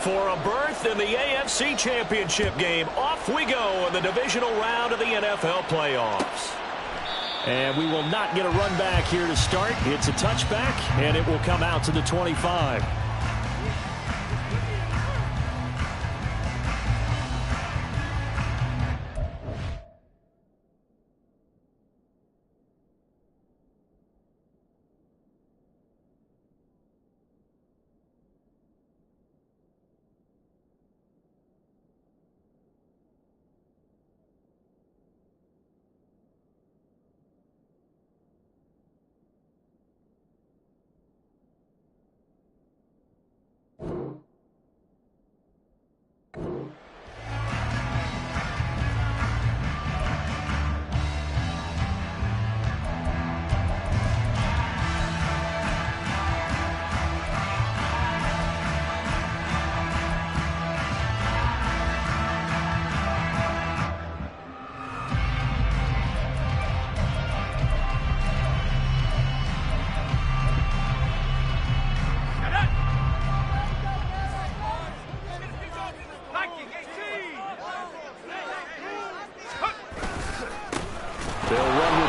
for a berth in the AFC Championship game. Off we go in the divisional round of the NFL playoffs. And we will not get a run back here to start. It's a touchback, and it will come out to the 25.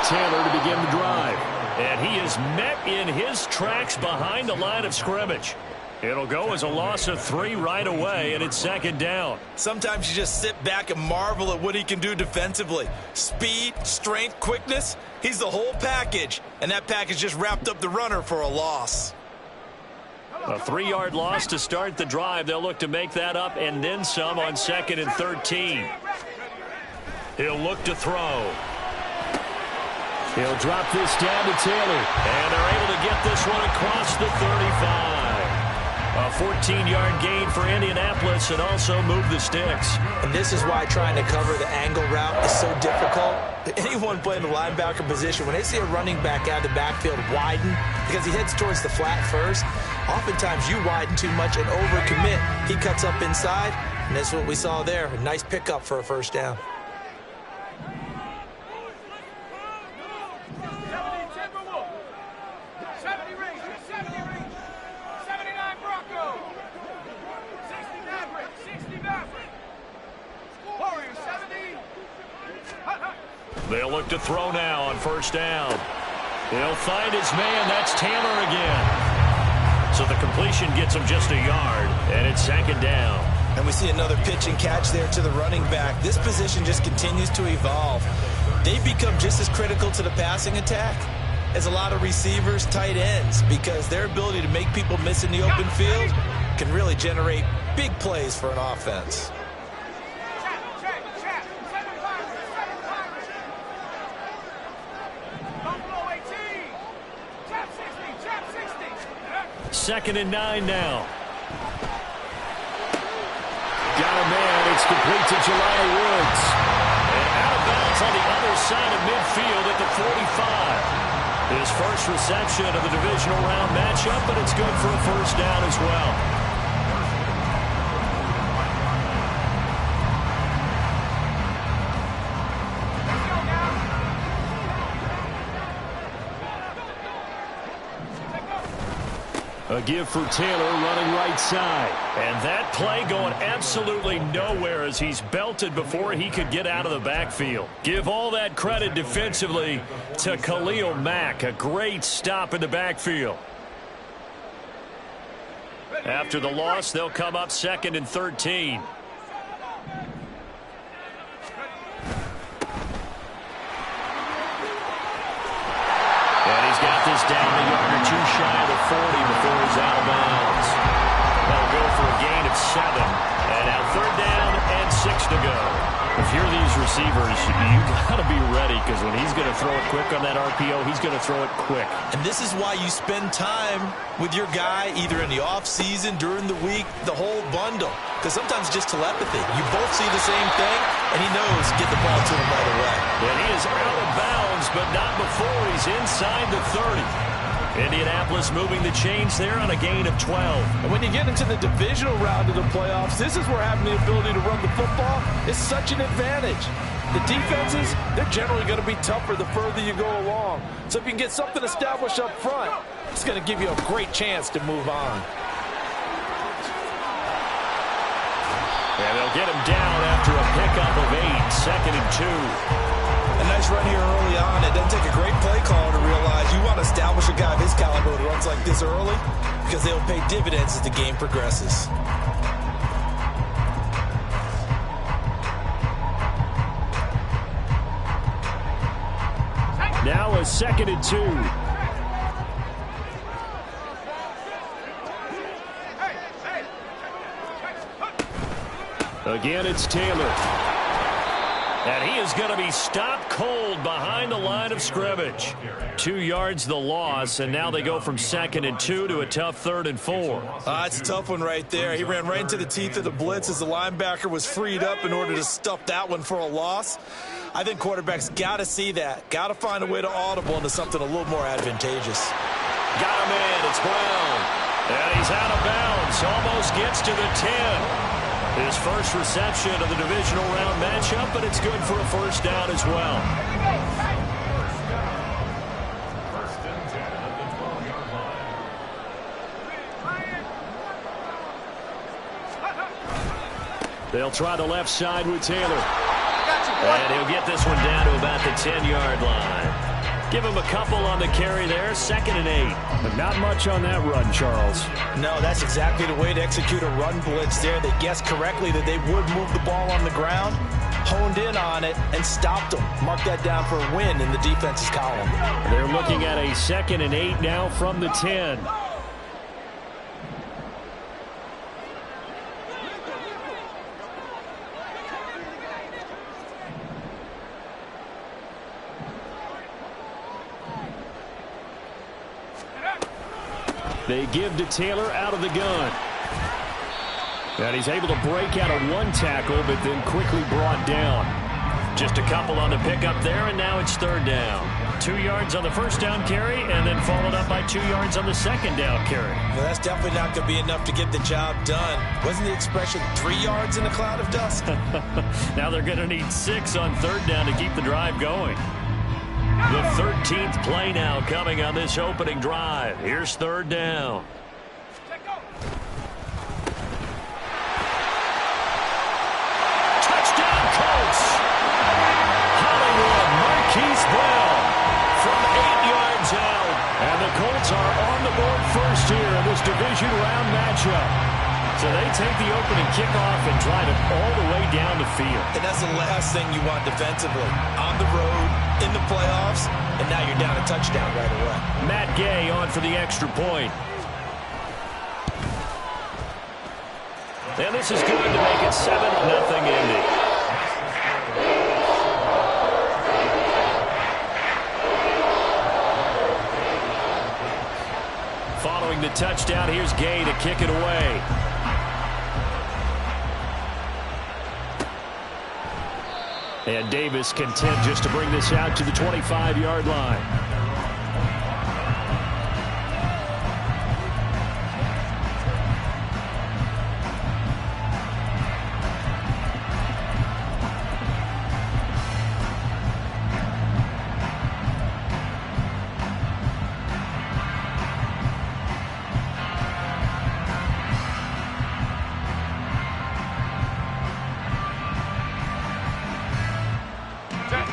Taylor to begin the drive. And he is met in his tracks behind the line of scrimmage. It'll go as a loss of 3 right away, and it's second down. Sometimes you just sit back and marvel at what he can do defensively. Speed, strength, quickness, he's the whole package. And that package just wrapped up the runner for a loss. A 3-yard loss to start the drive. They'll look to make that up and then some on 2nd and 13. He'll look to throw. He'll drop this down to Taylor. And they're able to get this one across the 35. A 14-yard gain for Indianapolis and also move the sticks. And this is why trying to cover the angle route is so difficult. Anyone playing the linebacker position, when they see a running back out of the backfield widen because he heads towards the flat first, oftentimes you widen too much and overcommit. He cuts up inside, and that's what we saw there. A nice pickup for a first down. They'll look to throw now on first down. He'll find his man. That's Taylor again. So the completion gets him just a yard, and it's second down. And we see another pitch and catch there to the running back. This position just continues to evolve. They've become just as critical to the passing attack as a lot of receivers, tight ends, because their ability to make people miss in the open field can really generate big plays for an offense. Second and 9 now. Got a man. It's complete to Jelani Woods. And out of bounds on the other side of midfield at the 45. His first reception of the divisional round matchup, but it's good for a first down as well. A give for Taylor running right side. And that play going absolutely nowhere as he's belted before he could get out of the backfield. Give all that credit defensively to Khalil Mack. A great stop in the backfield. After the loss, they'll come up 2nd and 13. And he's got this down a yard or 2 shy of the 40 before he's out of bounds. They'll go for a gain of 7. And now 3rd down and 6 to go. If you're these receivers, you got to be ready because when he's going to throw it quick on that RPO, he's going to throw it quick. And this is why you spend time with your guy either in the offseason, during the week, the whole bundle. Because sometimes it's just telepathy. You both see the same thing, and he knows get the ball to him right away. And he is out of bounds, but not before he's inside the 30. Indianapolis moving the chains there on a gain of 12. And when you get into the divisional round of the playoffs, this is where having the ability to run the football is such an advantage. The defenses, they're generally going to be tougher the further you go along. So if you can get something established up front, it's going to give you a great chance to move on. And they'll get him down after a pickup of 8, 2nd and 2. A nice run here early on. It doesn't take a great play caller to realize you want to establish a guy of his caliber who runs like this early because they'll pay dividends as the game progresses. Now a 2nd and 2. Again, it's Taylor. And he is going to be stopped cold behind the line of scrimmage. 2 yards the loss, and now they go from 2nd and 2 to a tough 3rd and 4. It's a tough one right there. He ran right into the teeth of the blitz as the linebacker was freed up in order to stuff that one for a loss. I think quarterbacks got to see that. Got to find a way to audible into something a little more advantageous. Got him in. It's Brown. And he's out of bounds. Almost gets to the 10. His first reception of the divisional round matchup, but it's good for a first down as well. They'll try the left side with Taylor. And he'll get this one down to about the 10-yard line. Give him a couple on the carry there, 2nd and 8. But not much on that run, Charles. No, that's exactly the way to execute a run blitz there. They guessed correctly that they would move the ball on the ground, honed in on it, and stopped them. Mark that down for a win in the defense's column. They're looking at a 2nd and 8 now from the 10. They give to Taylor out of the gun. And he's able to break out of one tackle, but then quickly brought down. Just a couple on the pickup there, and now it's 3rd down. 2 yards on the first down carry, and then followed up by 2 yards on the 2nd down carry. Well, that's definitely not going to be enough to get the job done. Wasn't the expression 3 yards in a cloud of dust? Now they're going to need 6 on 3rd down to keep the drive going. The 13th play now coming on this opening drive. Here's 3rd down. Touchdown, Colts! Hollywood, Marquise Brown from 8 yards out. And the Colts are on the board first here in this division round matchup. So they take the opening kickoff and drive it all the way down the field. And that's the last thing you want defensively. On the road, in the playoffs, and now you're down a touchdown right away. Matt Gay on for the extra point. And this is good to make it 7-0 Indy. Following the touchdown, here's Gay to kick it away. And Davis content just to bring this out to the 25-yard line.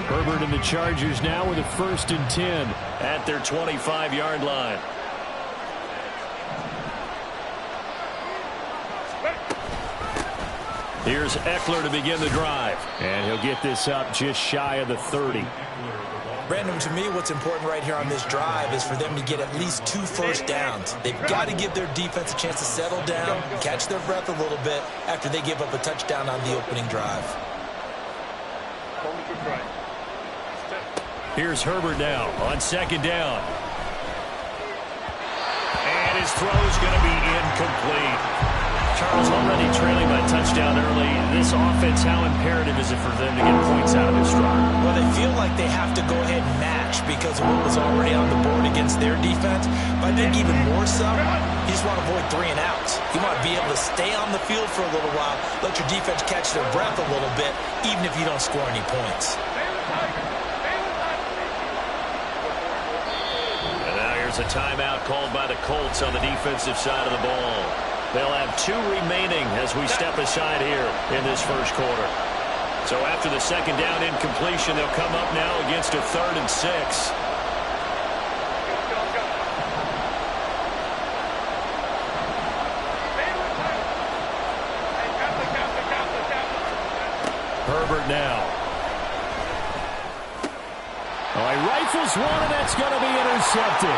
Herbert and the Chargers now with a 1st and 10 at their 25-yard line. Here's Eckler to begin the drive. And he'll get this up just shy of the 30. Brandon, to me, what's important right here on this drive is for them to get at least 2 first downs. They've got to give their defense a chance to settle down, catch their breath a little bit after they give up a touchdown on the opening drive. Here's Herbert now on 2nd down. And his throw is going to be incomplete. Charles, already trailing by touchdown early. This offense, how imperative is it for them to get points out of this drive? Well, they feel like they have to go ahead and match because of what was already on the board against their defense. But I think even more so, you just want to avoid 3 and outs. You want to be able to stay on the field for a little while, let your defense catch their breath a little bit, even if you don't score any points. And now here's a timeout called by the Colts on the defensive side of the ball. They'll have 2 remaining as we step aside here in this first quarter. So after the second down incompletion, they'll come up now against a 3rd and 6. Herbert now. Oh, he rifles one, and that's going to be intercepted.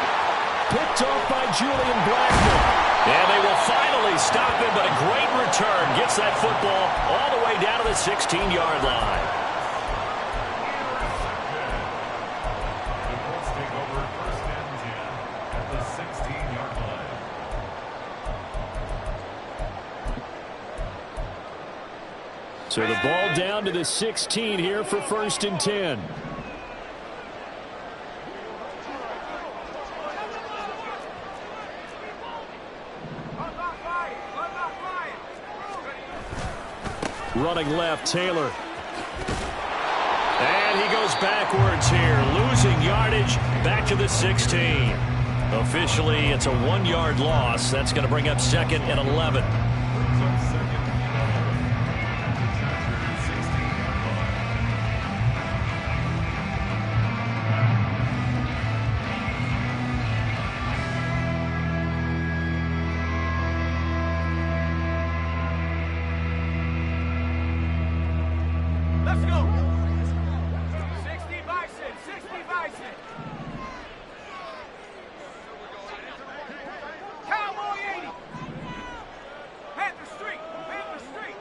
Picked off by Julian Blackmon. And they will finally stop him, but a great return. Gets that football all the way down to the 16-yard line. So the ball down to the 16 here for 1st and 10. Running left, Taylor. And he goes backwards here, losing yardage back to the 16. Officially, it's a 1-yard loss. That's going to bring up 2nd and 11. Let's go. 60 Bison, 60 Bison. Cowboy 80. Panther Street, Panther Street.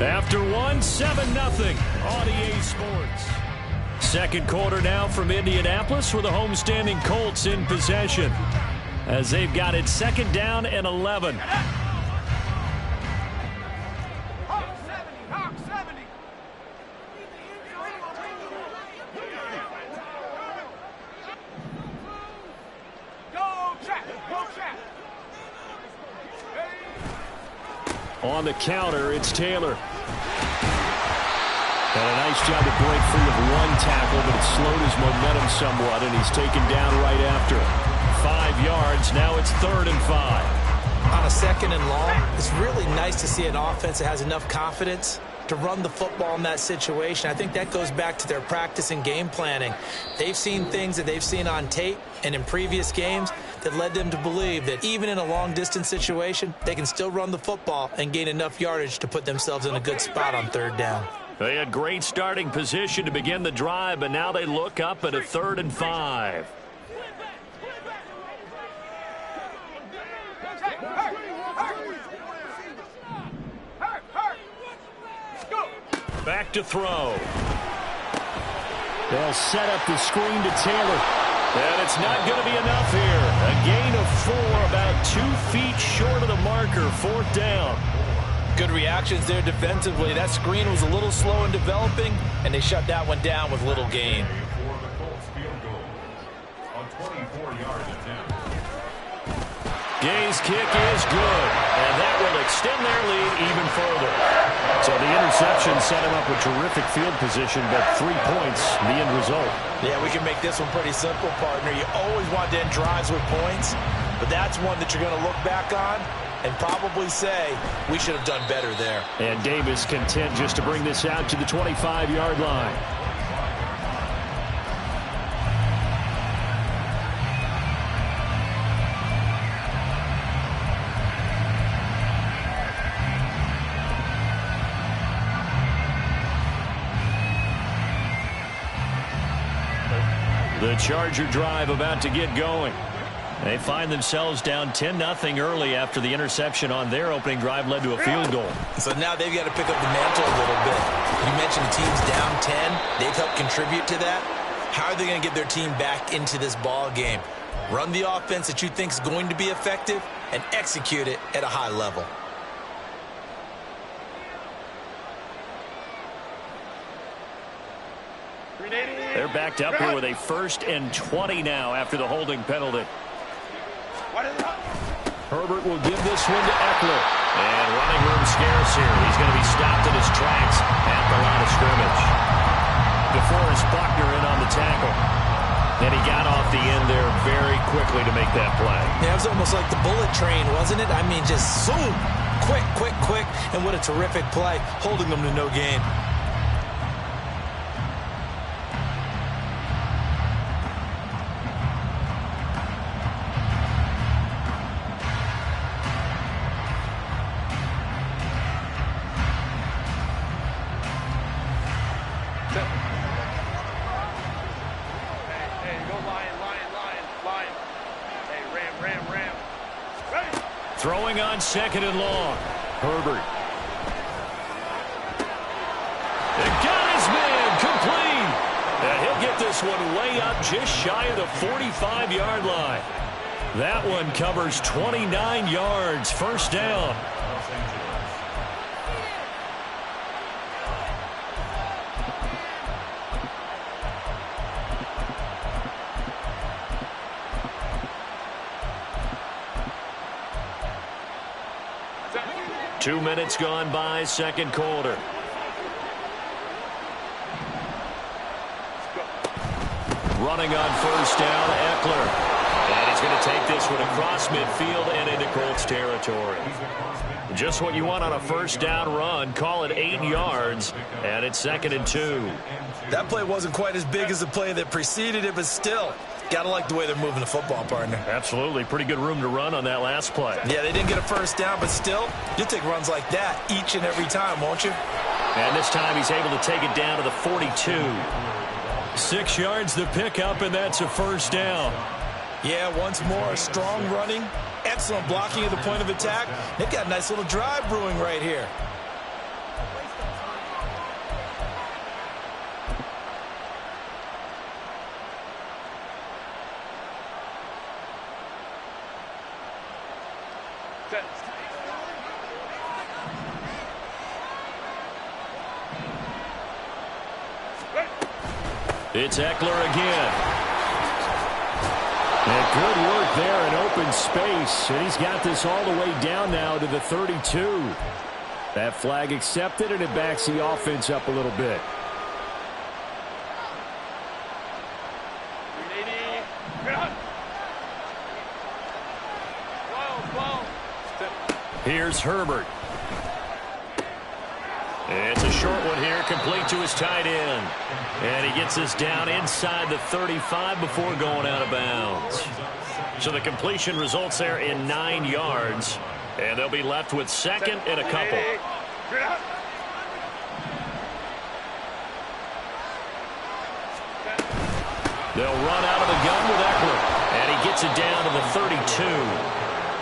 After 1, 7-0 on EA Sports. Second quarter now from Indianapolis with the homestanding Colts in possession as they've got it 2nd down and 11. On the counter, it's Taylor. And a nice job to break free of 1 tackle, but it slowed his momentum somewhat, and he's taken down right after. 5 yards. Now it's 3rd and 5. On a 2nd and long, it's really nice to see an offense that has enough confidence to run the football in that situation. I think that goes back to their practice and game planning. They've seen things that they've seen on tape and in previous games that led them to believe that even in a long-distance situation, they can still run the football and gain enough yardage to put themselves in a good spot on 3rd down. They had great starting position to begin the drive, but now they look up at a 3rd and 5. Back to throw. They'll set up the screen to Taylor. And it's not going to be enough here. A gain of 4, about 2 feet short of the marker. 4th down. Good reactions there defensively. That screen was a little slow in developing, and they shut that one down with little gain. Gay's kick is good, and that will extend their lead even further. So the interception set him up with terrific field position, but 3 points, the end result. Yeah, we can make this one pretty simple, partner. You always want to end drives with points, but that's one that you're going to look back on and probably say, we should have done better there. And Davis content just to bring this out to the 25-yard line. The Charger drive about to get going. They find themselves down 10-0 early after the interception on their opening drive led to a field goal. So now they've got to pick up the mantle a little bit. You mentioned the team's down 10. They've helped contribute to that. How are they going to get their team back into this ball game? Run the offense that you think is going to be effective and execute it at a high level. They're backed up here with a 1st and 20 now after the holding penalty. Herbert will give this one to Eckler. And running room scarce here. He's going to be stopped in his tracks at the line of scrimmage. DeForest Buckner in on the tackle. And he got off the end there very quickly to make that play. Yeah, it was almost like the bullet train, wasn't it? I mean, just zoom. Quick, quick, quick. And what a terrific play, holding them to no gain. Throwing on 2nd and long. Herbert. And got his man complete. And he'll get this one way up just shy of the 45-yard line. That one covers 29 yards. First down. Two minutes gone by, second quarter. Running on first down, Eckler. And he's going to take this one across midfield and into Colts territory. Just what you want on a first down run. Call it 8 yards, and it's 2nd and 2. That play wasn't quite as big as the play that preceded it, but still, gotta like the way they're moving the football, partner. Absolutely. Pretty good room to run on that last play. Yeah, they didn't get a first down, but still, you'll take runs like that each and every time, won't you? And this time he's able to take it down to the 42. 6 yards the pickup, and that's a first down. Yeah, once more, strong running, excellent blocking at the point of attack. They've got a nice little drive brewing right here. It's Eckler again. And good work there in open space. And he's got this all the way down now to the 32. That flag accepted, and it backs the offense up a little bit. Here's Herbert. It's a short one here, complete to his tight end. And he gets this down inside the 35 before going out of bounds. So the completion results there in 9 yards. And they'll be left with 2nd and a couple. They'll run out of the gun with Eckler. And he gets it down to the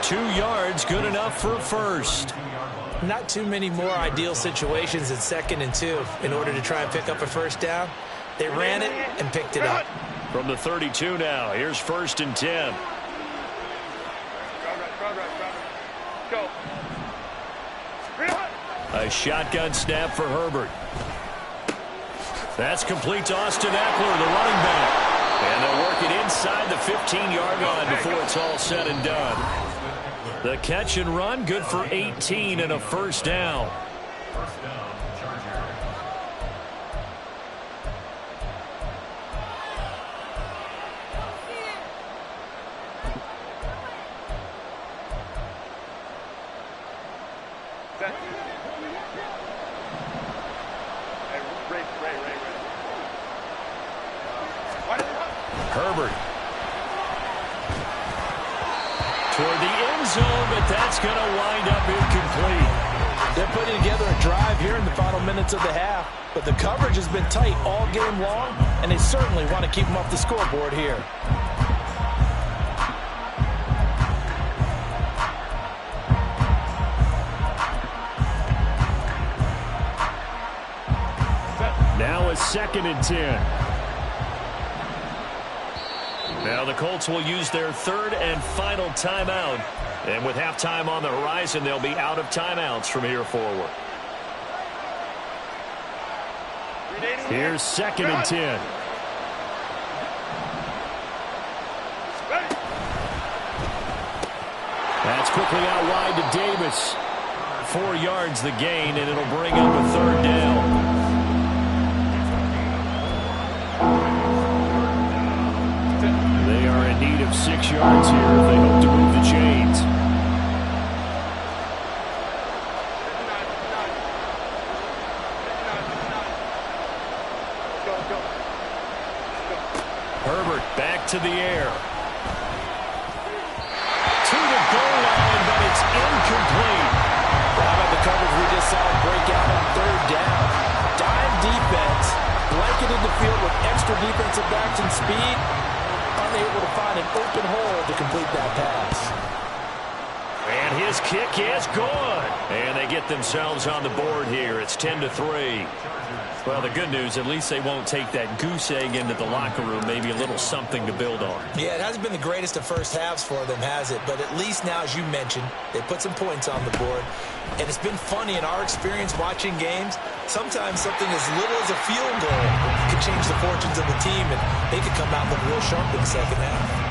32. 2 yards, good enough for a first. Not too many more ideal situations in 2nd and 2 in order to try and pick up a first down. They ran it and picked it up. From the 32 now, here's 1st and 10. A shotgun snap for Herbert. That's complete to Austin Eckler, the running back. And they'll work it inside the 15-yard line before it's all said and done. The catch and run, good for 18 and a first down. Herbert. Toward the end zone, but that's going to wind up incomplete. They're putting together a drive here in the final minutes of the half, but the coverage has been tight all game long, and they certainly want to keep them off the scoreboard here. Now it's 2nd and 10. Now the Colts will use their 3rd and final timeout. And with halftime on the horizon, they'll be out of timeouts from here forward. Here's 2nd and 10. That's quickly out wide to Davis. 4 yards the gain, and it'll bring up a 3rd down. 6 yards here if they hope to move the chains. Herbert back to the air. To the goal line, but it's incomplete. How about the coverage we just saw break out on third down? Dime defense, blanketed the field with extra defensive backs and speed, unable to find an open hole to complete that pass. And his kick is good. And they get themselves on the board here. It's 10-3. Well, the good news, at least they won't take that goose egg into the locker room. Maybe a little something to build on. Yeah, it hasn't been the greatest of first halves for them, has it? But at least now, as you mentioned, they put some points on the board. And it's been funny in our experience watching games. Sometimes something as little as a field goal could change the fortunes of the team, and they could come out looking real sharp in the second half.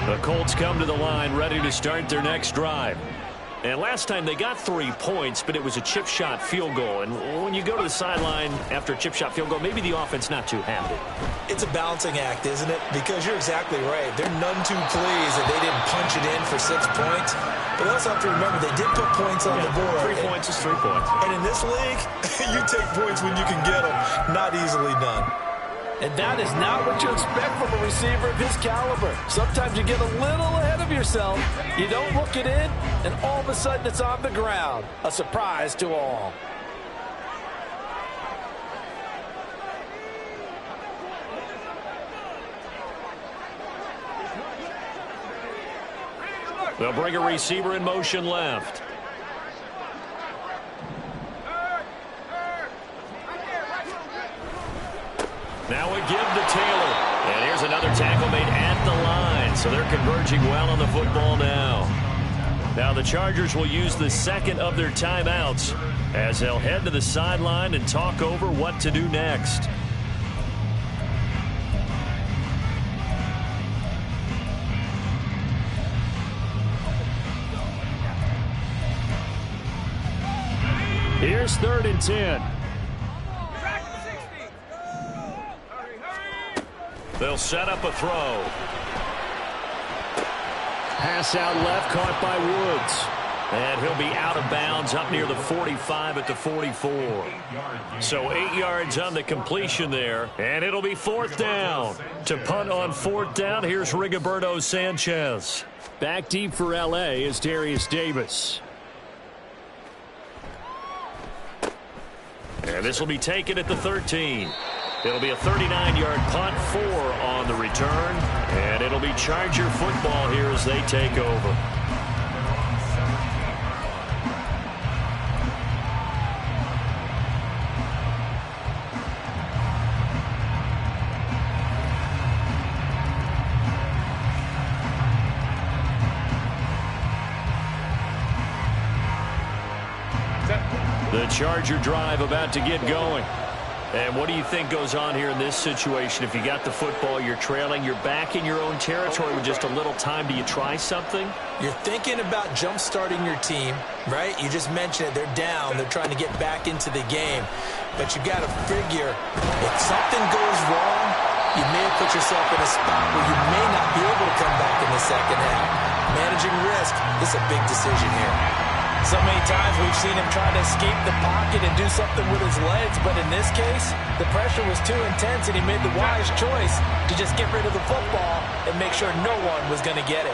The Colts come to the line ready to start their next drive. And last time they got 3 points, but it was a chip shot field goal. And when you go to the sideline after a chip shot field goal, maybe the offense not too happy. It's a balancing act, isn't it? Because you're exactly right. They're none too pleased that they didn't punch it in for 6 points. But they also have to remember they did put points on the board. 3 points is 3 points. And in this league, you take points when you can get them. Not easily done. And that is not what you expect from a receiver of his caliber. Sometimes you get a little ahead of yourself. You don't look it in, and all of a sudden it's on the ground. A surprise to all. They'll bring a receiver in motion left. Now a give to Taylor. And here's another tackle made at the line. So they're converging well on the football now. Now the Chargers will use the second of their timeouts as they'll head to the sideline and talk over what to do next. Here's 3rd and 10. They'll set up a throw. Pass out left, caught by Woods. And he'll be out of bounds up near the 45 at the 44. So 8 yards on the completion there. And it'll be 4th down. To punt on 4th down, here's Rigoberto Sanchez. Back deep for L.A. is Darius Davis. And this will be taken at the 13. It'll be a 39-yard punt, 4 on the return. And it'll be Charger football here as they take over. The Charger drive about to get going. And what do you think goes on here in this situation? If you got the football, you're trailing, you're back in your own territory with just a little time. Do you try something? You're thinking about jump-starting your team, right? You just mentioned it. They're down. They're trying to get back into the game. But you got to figure, if something goes wrong, you may have put yourself in a spot where you may not be able to come back in the second half. Managing risk is a big decision here. So many times we've seen him try to escape the pocket and do something with his legs, but in this case, the pressure was too intense and he made the wise choice to just get rid of the football and make sure no one was going to get it.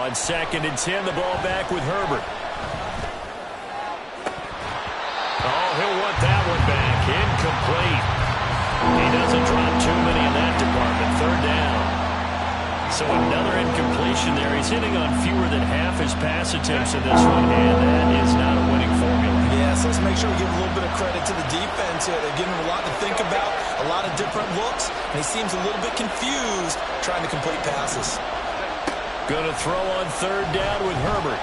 On 2nd and 10, the ball back with Herbert. Oh, he'll want that one back. Incomplete. He doesn't drop too many in that department. 3rd down. So another incompletion there. He's hitting on fewer than half his pass attempts in this one, and that is not a winning formula. Yeah, so let's make sure we give a little bit of credit to the defense points here. They're giving him a lot to think about, a lot of different looks, and he seems a little bit confused trying to complete passes. Going to throw on third down with Herbert.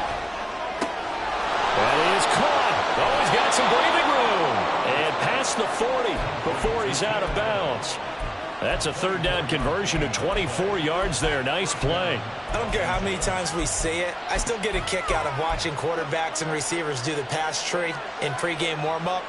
That is caught. Oh, he's got some breathing room. And past the 40 before he's out of bounds. That's a third down conversion of 24 yards there. Nice play. I don't care how many times we see it. I still get a kick out of watching quarterbacks and receivers do the pass tree in pregame warm-up.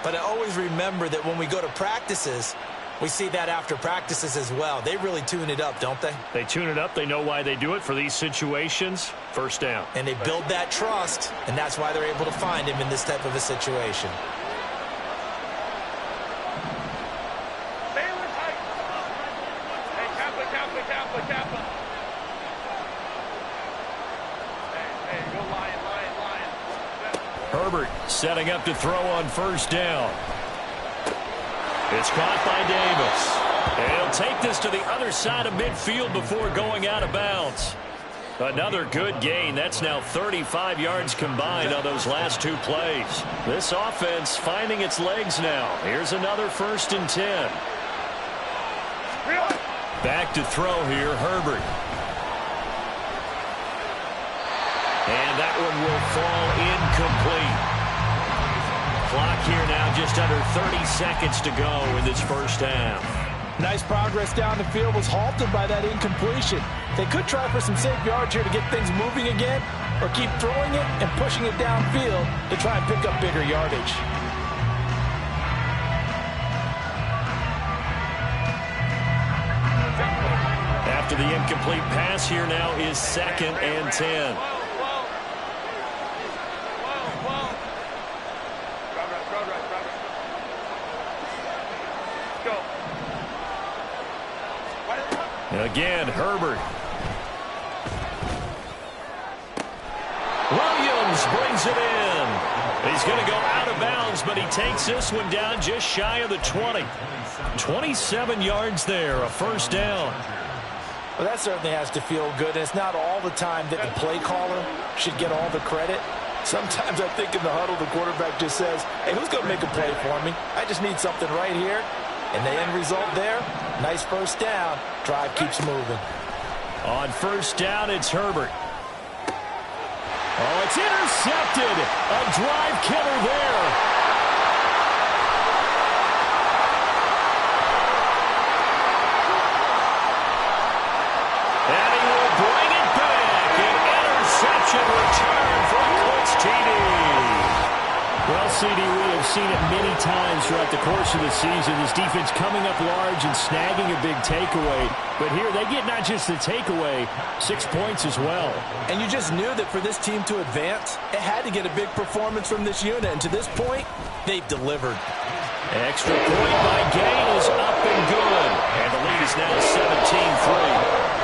But I always remember that when we go to practices, we see that after practices as well. They really tune it up, don't they? They tune it up. They know why they do it for these situations. First down. And they build that trust, and that's why they're able to find him in this type of a situation. Herbert setting up to throw on first down. It's caught by Davis. He'll take this to the other side of midfield before going out of bounds. Another good gain. That's now 35 yards combined on those last two plays. This offense finding its legs now. Here's another 1st and 10. Back to throw here, Herbert. And that one will fall incomplete. Clock here now just under 30 seconds to go in this first half. Nice progress down the field was halted by that incompletion. They could try for some safe yards here to get things moving again, or keep throwing it and pushing it downfield to try and pick up bigger yardage. After the incomplete pass, here now is 2nd and 10. Again, Herbert. Williams brings it in. He's going to go out of bounds, but he takes this one down just shy of the 20. 27 yards there, a first down. Well, that certainly has to feel good. And it's not all the time that the play caller should get all the credit. Sometimes I think in the huddle, the quarterback just says, hey, who's going to make a play for me? I just need something right here. And the end result there, nice first down. Drive keeps moving. On first down, it's Herbert. Oh, it's intercepted. A drive killer there. And he will bring it back. An interception return from Colts TD. Well, CD, we have seen it many times throughout the course of the season. This defense coming up large and snagging a big takeaway. But here they get not just the takeaway, 6 points as well. And you just knew that for this team to advance, it had to get a big performance from this unit. And to this point, they've delivered. Extra point by Gain is up and good. And the lead is now 17-3.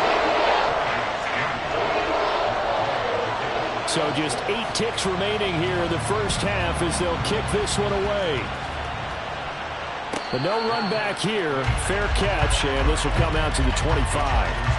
So just 8 ticks remaining here in the first half as they'll kick this one away. But no run back here. Fair catch, and this will come out to the 25.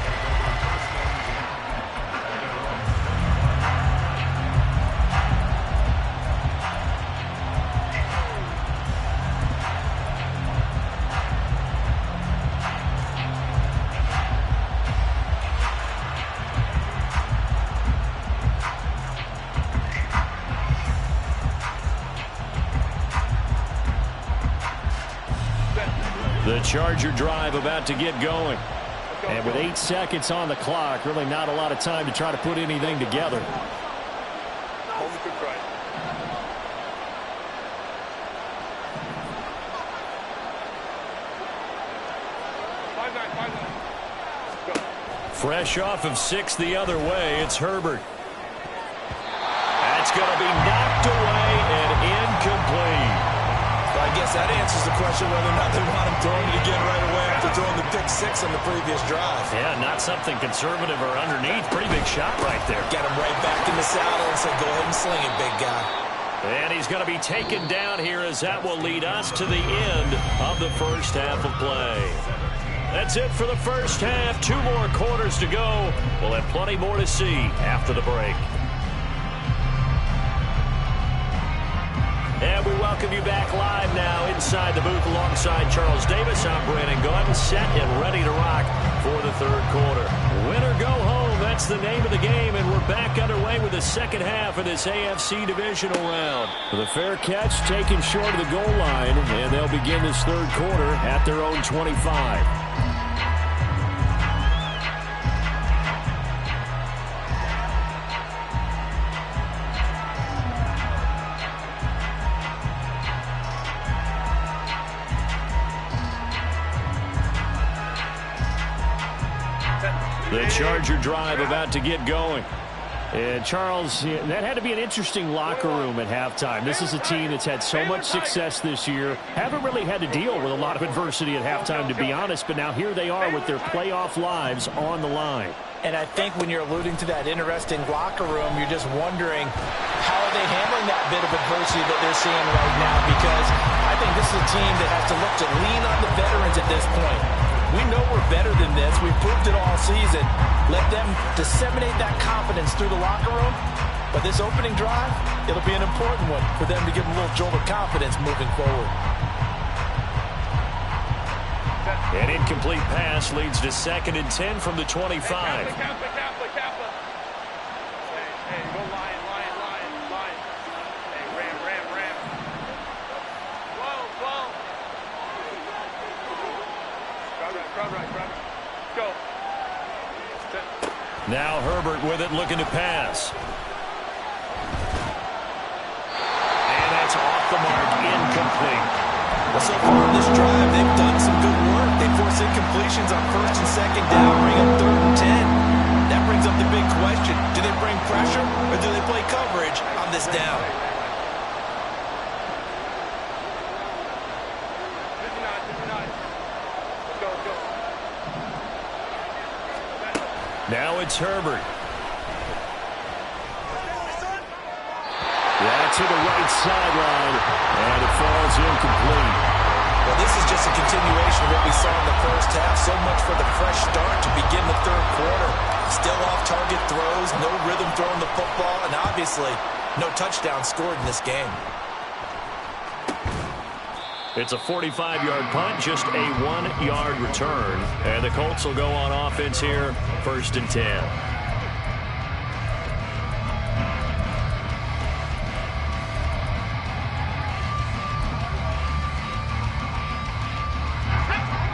The Charger drive about to get going. And with 8 seconds on the clock, really not a lot of time to try to put anything together. Fresh off of 6 the other way, it's Herbert. That's going to be knocked away and incomplete. Well, I guess that answers the question whether or not they want him throwing it again right away after throwing the pick 6 on the previous drive. Yeah, not something conservative or underneath. Pretty big shot right there. Get him right back in the saddle and say, go ahead and sling it, big guy. And he's going to be taken down here as that will lead us to the end of the first half of play. That's it for the first half. 2 more quarters to go. We'll have plenty more to see after the break. And we welcome you back live now inside inside the booth alongside Charles Davis. I'm Brandon Gaudin, set and ready to rock for the third quarter. Win or go home, that's the name of the game, and we're back underway with the second half of this AFC divisional round. The fair catch taken short of the goal line, and they'll begin this third quarter at their own 25. The Charger drive about to get going. And Charles, that had to be an interesting locker room at halftime. This is a team that's had so much success this year. Haven't really had to deal with a lot of adversity at halftime, to be honest. But now here they are with their playoff lives on the line. And I think when you're alluding to that interesting locker room, you're just wondering how are they handling that bit of adversity that they're seeing right now, because I think this is a team that has to look to lean on the veterans at this point. We know we're better than this. We've proved it all season. Let them disseminate that confidence through the locker room. But this opening drive, it'll be an important one for them to give them a little jolt of confidence moving forward. An incomplete pass leads to 2nd and 10 from the 25. Hey, go line. Hey, ram. Whoa. Crowd right. Go. Now Herbert with it, looking to pass. And that's off the mark, incomplete. Well, so far in this drive, they've done some good work. They force incompletions on 1st and 2nd down, bring up 3rd and 10. That brings up the big question. Do they bring pressure or do they play coverage on this down? Now it's Herbert. That's to the right sideline, and it falls incomplete. Well, this is just a continuation of what we saw in the first half. So much for the fresh start to begin the third quarter. Still off-target throws, no rhythm throwing the football, and obviously no touchdown scored in this game. It's a 45-yard punt, just a 1-yard return. And the Colts will go on offense here, 1st and 10.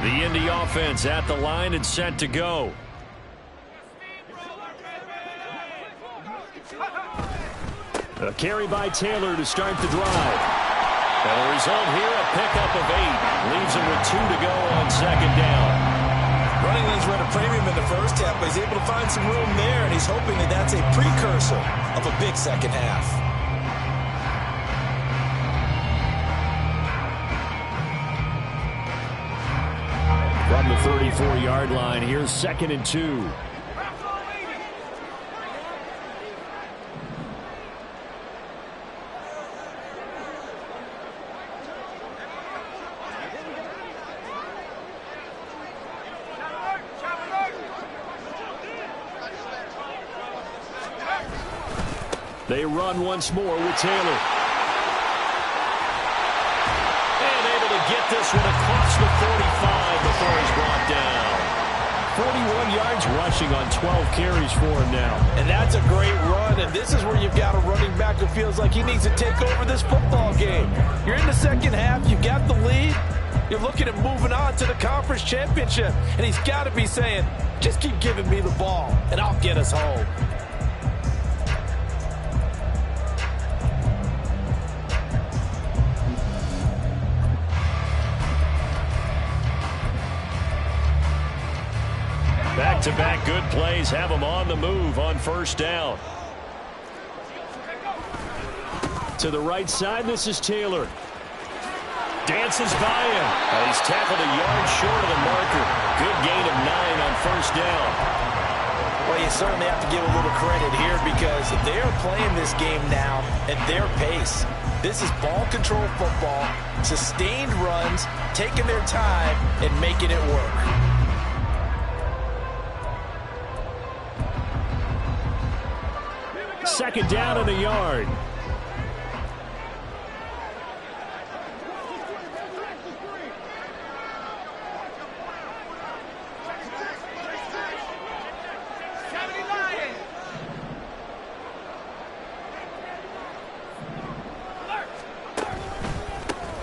The Indy offense at the line and set to go. A carry by Taylor to start the drive. And the result here, a pickup of 8. Leaves him with 2 to go on 2nd down. Running lanes were at a premium in the first half, but he's able to find some room there, and he's hoping that that's a precursor of a big second half. From the 34-yard line, here's 2nd and 2. They run once more with Taylor. And able to get this one across the 45 before he's brought down. 41 yards rushing on 12 carries for him now. And that's a great run, and this is where you've got a running back who feels like he needs to take over this football game. You're in the second half, you've got the lead, you're looking at moving on to the conference championship, and he's got to be saying, just keep giving me the ball, and I'll get us home. Back-to-back good plays have him on the move on 1st down. To the right side, this is Taylor. Dances by him. And he's tackled a yard short of the marker. Good gain of 9 on 1st down. Well, you certainly have to give a little credit here because they are playing this game now at their pace. This is ball control football, sustained runs, taking their time and making it work. Second down and a yard.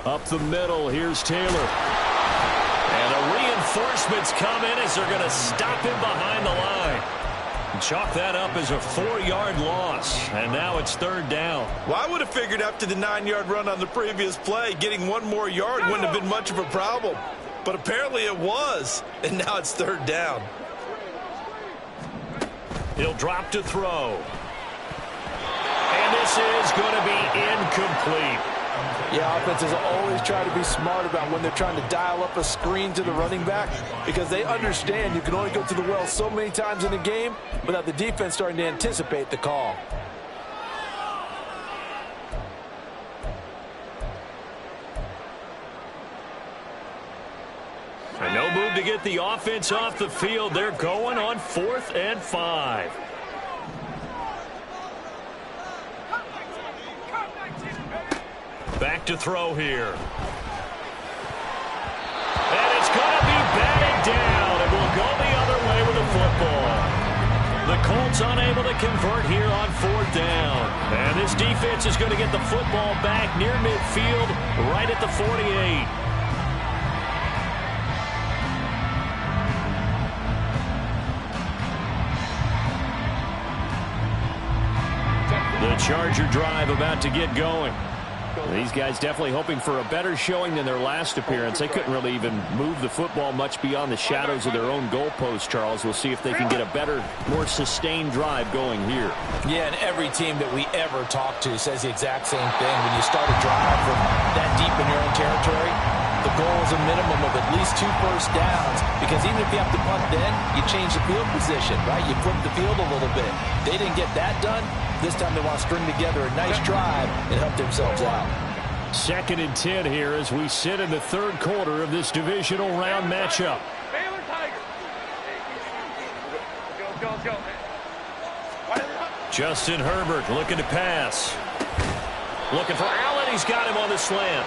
Up the middle, here's Taylor. And the reinforcements come in as they're going to stop him behind the line. Chalk that up as a 4-yard loss, and now it's 3rd down. Well, I would have figured after the 9-yard run on the previous play, getting 1 more yard wouldn't have been much of a problem. But apparently it was, and now it's 3rd down. He'll drop to throw. And this is going to be incomplete. Yeah, offenses always try to be smart about when they're trying to dial up a screen to the running back because they understand you can only go to the well so many times in a game without the defense starting to anticipate the call. And no move to get the offense off the field. They're going on 4th and 5. Back to throw here. And it's going to be batted down. It will go the other way with the football. The Colts unable to convert here on 4th down. And this defense is going to get the football back near midfield, right at the 48. The Charger drive about to get going. These guys definitely hoping for a better showing than their last appearance. They couldn't really even move the football much beyond the shadows of their own goalpost, Charles. We'll see if they can get a better, more sustained drive going here. Yeah, and every team that we ever talk to says the exact same thing. When you start a drive from that deep in your own territory, the goal is a minimum of at least 2 first downs, because even if you have to punt then, you change the field position, right? You flip the field a little bit. They didn't get that done. This time they want to string together a nice drive and help themselves out. 2nd and 10 here as we sit in the 3rd quarter of this divisional round matchup. Baylor Tigers. Go. Justin Herbert looking to pass. Looking for Allen. He's got him on the slant.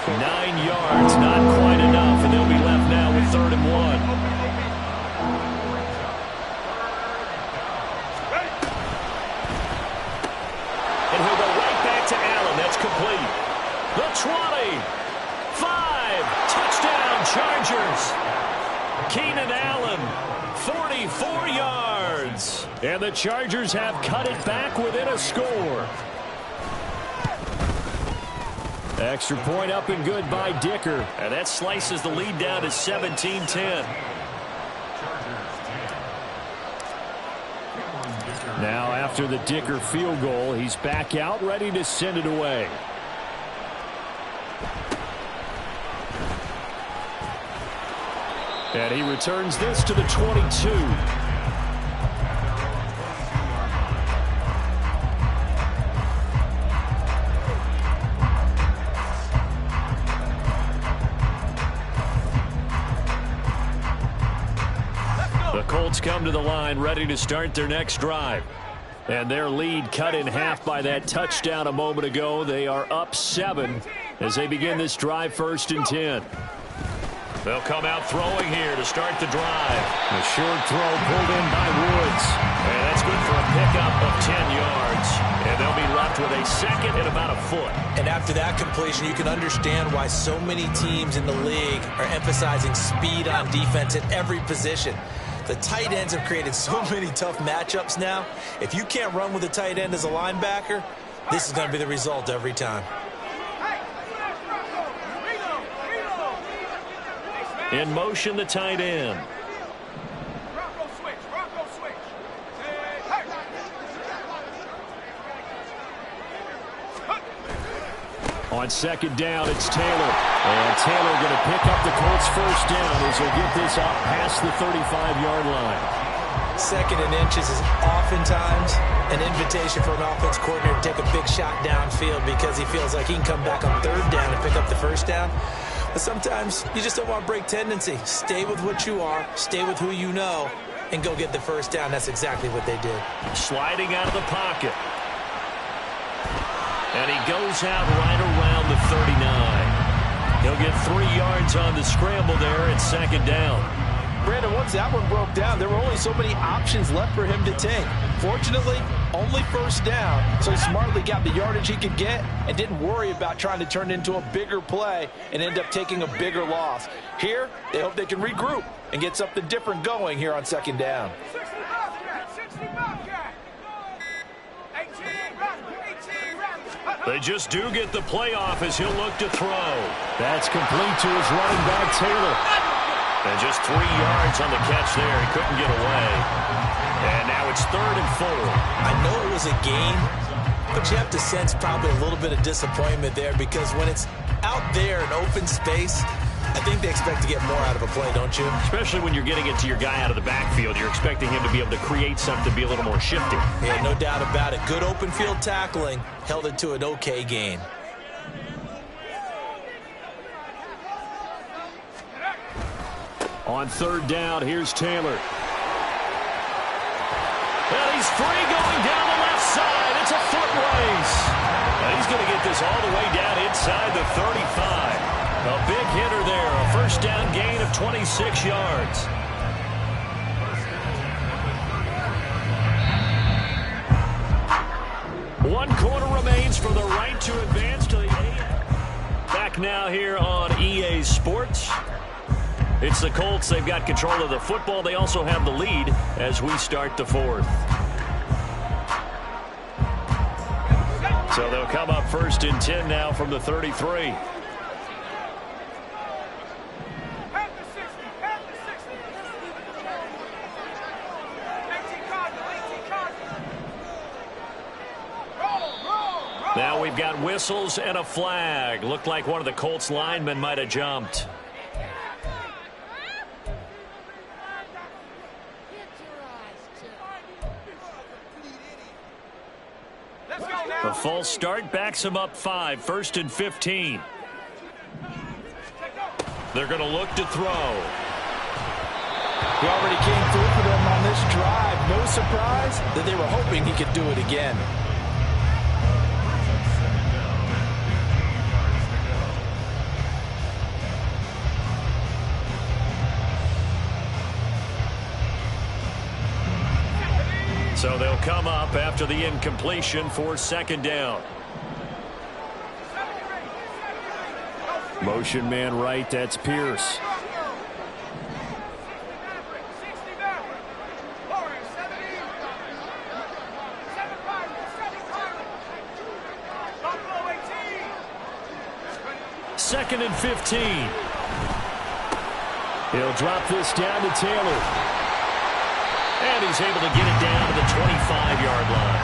9 yards, not quite enough, and they'll be left now with 3rd and 1. And he'll go right back to Allen. That's complete. The 20. 5. Touchdown, Chargers. Keenan Allen, 44 yards. And the Chargers have cut it back within a score. Extra point up and good by Dicker. And that slices the lead down to 17-10. Now after the Dicker field goal, he's back out ready to send it away. And he returns this to the 22. The Colts come to the line ready to start their next drive. And their lead cut in half by that touchdown a moment ago. They are up 7 as they begin this drive, 1st and 10. They'll come out throwing here to start the drive. A short throw pulled in by Woods. And that's good for a pickup of 10 yards. And they'll be left with a 2nd and about a foot. And after that completion, you can understand why so many teams in the league are emphasizing speed on defense at every position. The tight ends have created so many tough matchups now. If you can't run with a tight end as a linebacker, this is going to be the result every time. In motion, the tight end. On 2nd down, it's Taylor. And Taylor going to pick up the Colts' 1st down as he'll get this up past the 35-yard line. 2nd and inches is oftentimes an invitation for an offense coordinator to take a big shot downfield because he feels like he can come back on 3rd down and pick up the 1st down. But sometimes you just don't want to break tendency. Stay with what you are, stay with who you know, and go get the 1st down. That's exactly what they did. Sliding out of the pocket. And he goes out right around the 39. He'll get 3 yards on the scramble there at 2nd down. Brandon, once that one broke down, there were only so many options left for him to take. Fortunately, Only first down, so he smartly got the yardage he could get and didn't worry about trying to turn it into a bigger play and end up taking a bigger loss. Here, they hope they can regroup and get something different going here on second down. They just do get the playoff as he'll look to throw. That's complete to his running back, Taylor. And just 3 yards on the catch there. He couldn't get away. And now it's 3rd and 4. I know it was a game, but you have to sense probably a little bit of disappointment there because when it's out there in open space, I think they expect to get more out of a play, don't you? Especially when you're getting it to your guy out of the backfield. You're expecting him to be able to create something, be a little more shifty. Yeah, no doubt about it. Good open field tackling held it to an okay gain. On 3rd down, here's Taylor. And he's free going down the left side. It's a foot race. And he's going to get this all the way down inside the 35. A big hitter there. A first down gain of 26 yards. One quarter remains for the right to advance to the back now here on EA Sports. It's the Colts. They've got control of the football. They also have the lead as we start the 4th. So they'll come up 1st and 10 now from the 33. Now we've got whistles and a flag. Looked like one of the Colts linemen might have jumped. A false start backs him up 5, 1st and 15. They're going to look to throw. He already came through for them on this drive. No surprise that they were hoping he could do it again. So they'll come up after the incompletion for 2nd down. Motion man right, that's Pierce. Second and 15. He'll drop this down to Taylor. And he's able to get it down to the 25-yard line.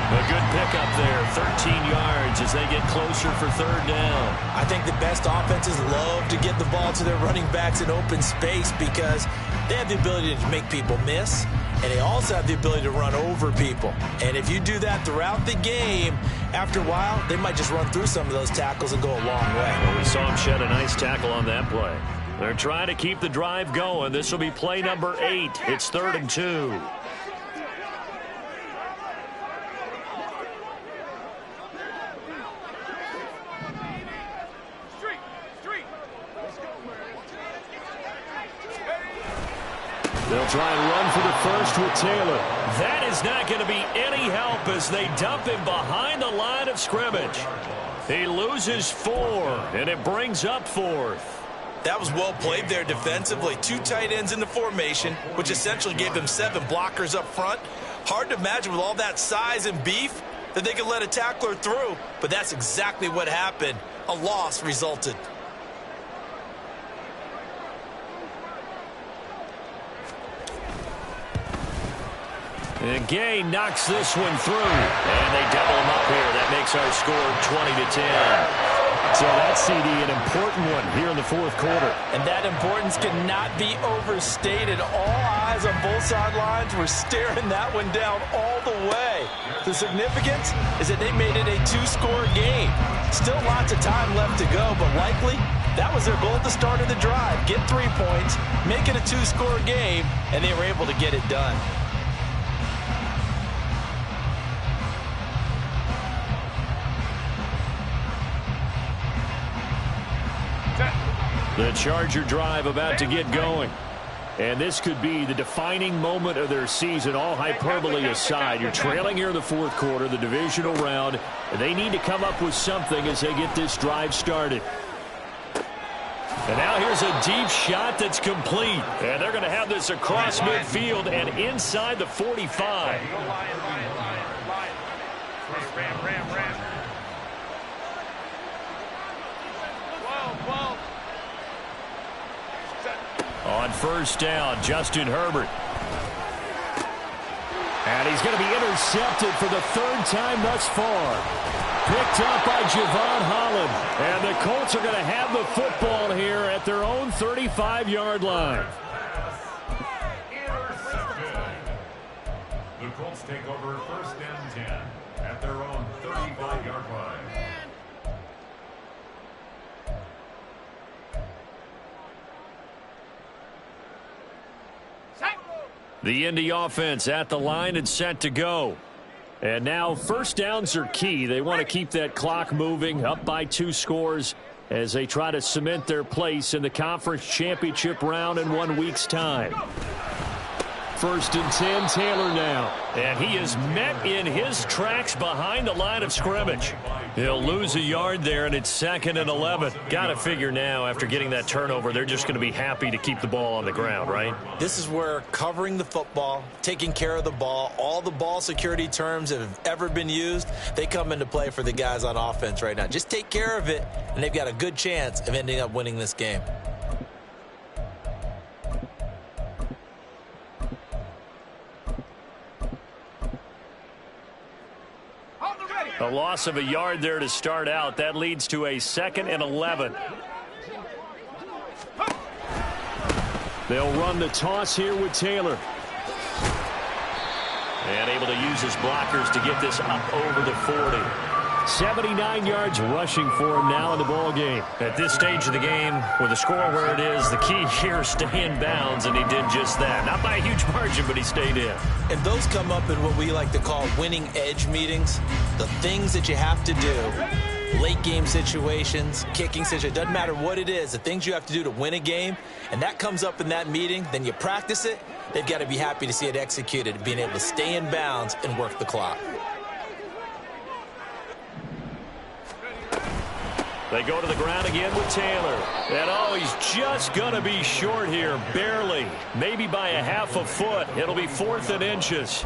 A good pickup there, 13 yards as they get closer for 3rd down. I think the best offenses love to get the ball to their running backs in open space because they have the ability to make people miss, and they also have the ability to run over people. And if you do that throughout the game, after a while, they might just run through some of those tackles and go a long way. Well, we saw him shed a nice tackle on that play. They're trying to keep the drive going. This will be play number 8. It's 3rd and 2. They'll try and run for the first with Taylor. That is not going to be any help as they dump him behind the line of scrimmage. He loses 4, and it brings up 4th. That was well played there defensively. 2 tight ends in the formation, which essentially gave them 7 blockers up front. Hard to imagine with all that size and beef that they could let a tackler through, but that's exactly what happened. A loss resulted. And Gay knocks this one through. And they double him up here. That makes our score 20-10. So that's, CD, an important one here in the 4th quarter. And that importance cannot be overstated. All eyes on both sidelines were staring that one down all the way. The significance is that they made it a 2-score game. Still lots of time left to go, but likely that was their goal at the start of the drive. Get 3 points, make it a 2-score game, and they were able to get it done. The Charger drive about to get going. And this could be the defining moment of their season, all hyperbole aside. You're trailing here in the fourth quarter, the divisional round. And they need to come up with something as they get this drive started. And now here's a deep shot that's complete. And they're going to have this across midfield and inside the 45. Ram. On first down, Justin Herbert. And he's going to be intercepted for the third time thus far. Picked up by Javon Holland. And the Colts are going to have the football here at their own 35-yard line. The Colts take over first and 10 at their own 35-yard line. The Indy offense at the line and set to go. And now first downs are key. They want to keep that clock moving, up by 2 scores as they try to cement their place in the conference championship round in 1 week's time. First and 10, Taylor now. And he is met in his tracks behind the line of scrimmage. He'll lose a yard there, and it's 2nd and 11. Got to figure now, after getting that turnover, they're just going to be happy to keep the ball on the ground, right? This is where covering the football, taking care of the ball, all the ball security terms that have ever been used, they come into play for the guys on offense right now. Just take care of it, and they've got a good chance of ending up winning this game. A loss of a yard there to start out. That leads to a 2nd and 11. They'll run the toss here with Taylor. And able to use his blockers to get this up over the 40. 79 yards rushing for him now in the ball game. At this stage of the game, with the score where it is, the key here is stay in bounds, and he did just that. Not by a huge margin, but he stayed in. And those come up in what we like to call winning edge meetings. The things that you have to do, late game situations, kicking situations, doesn't matter what it is, the things you have to do to win a game, and that comes up in that meeting, then you practice it, they've got to be happy to see it executed, being able to stay in bounds and work the clock. They go to the ground again with Taylor. And oh, he's just going to be short here, barely. Maybe by a half a foot. It'll be 4th and inches.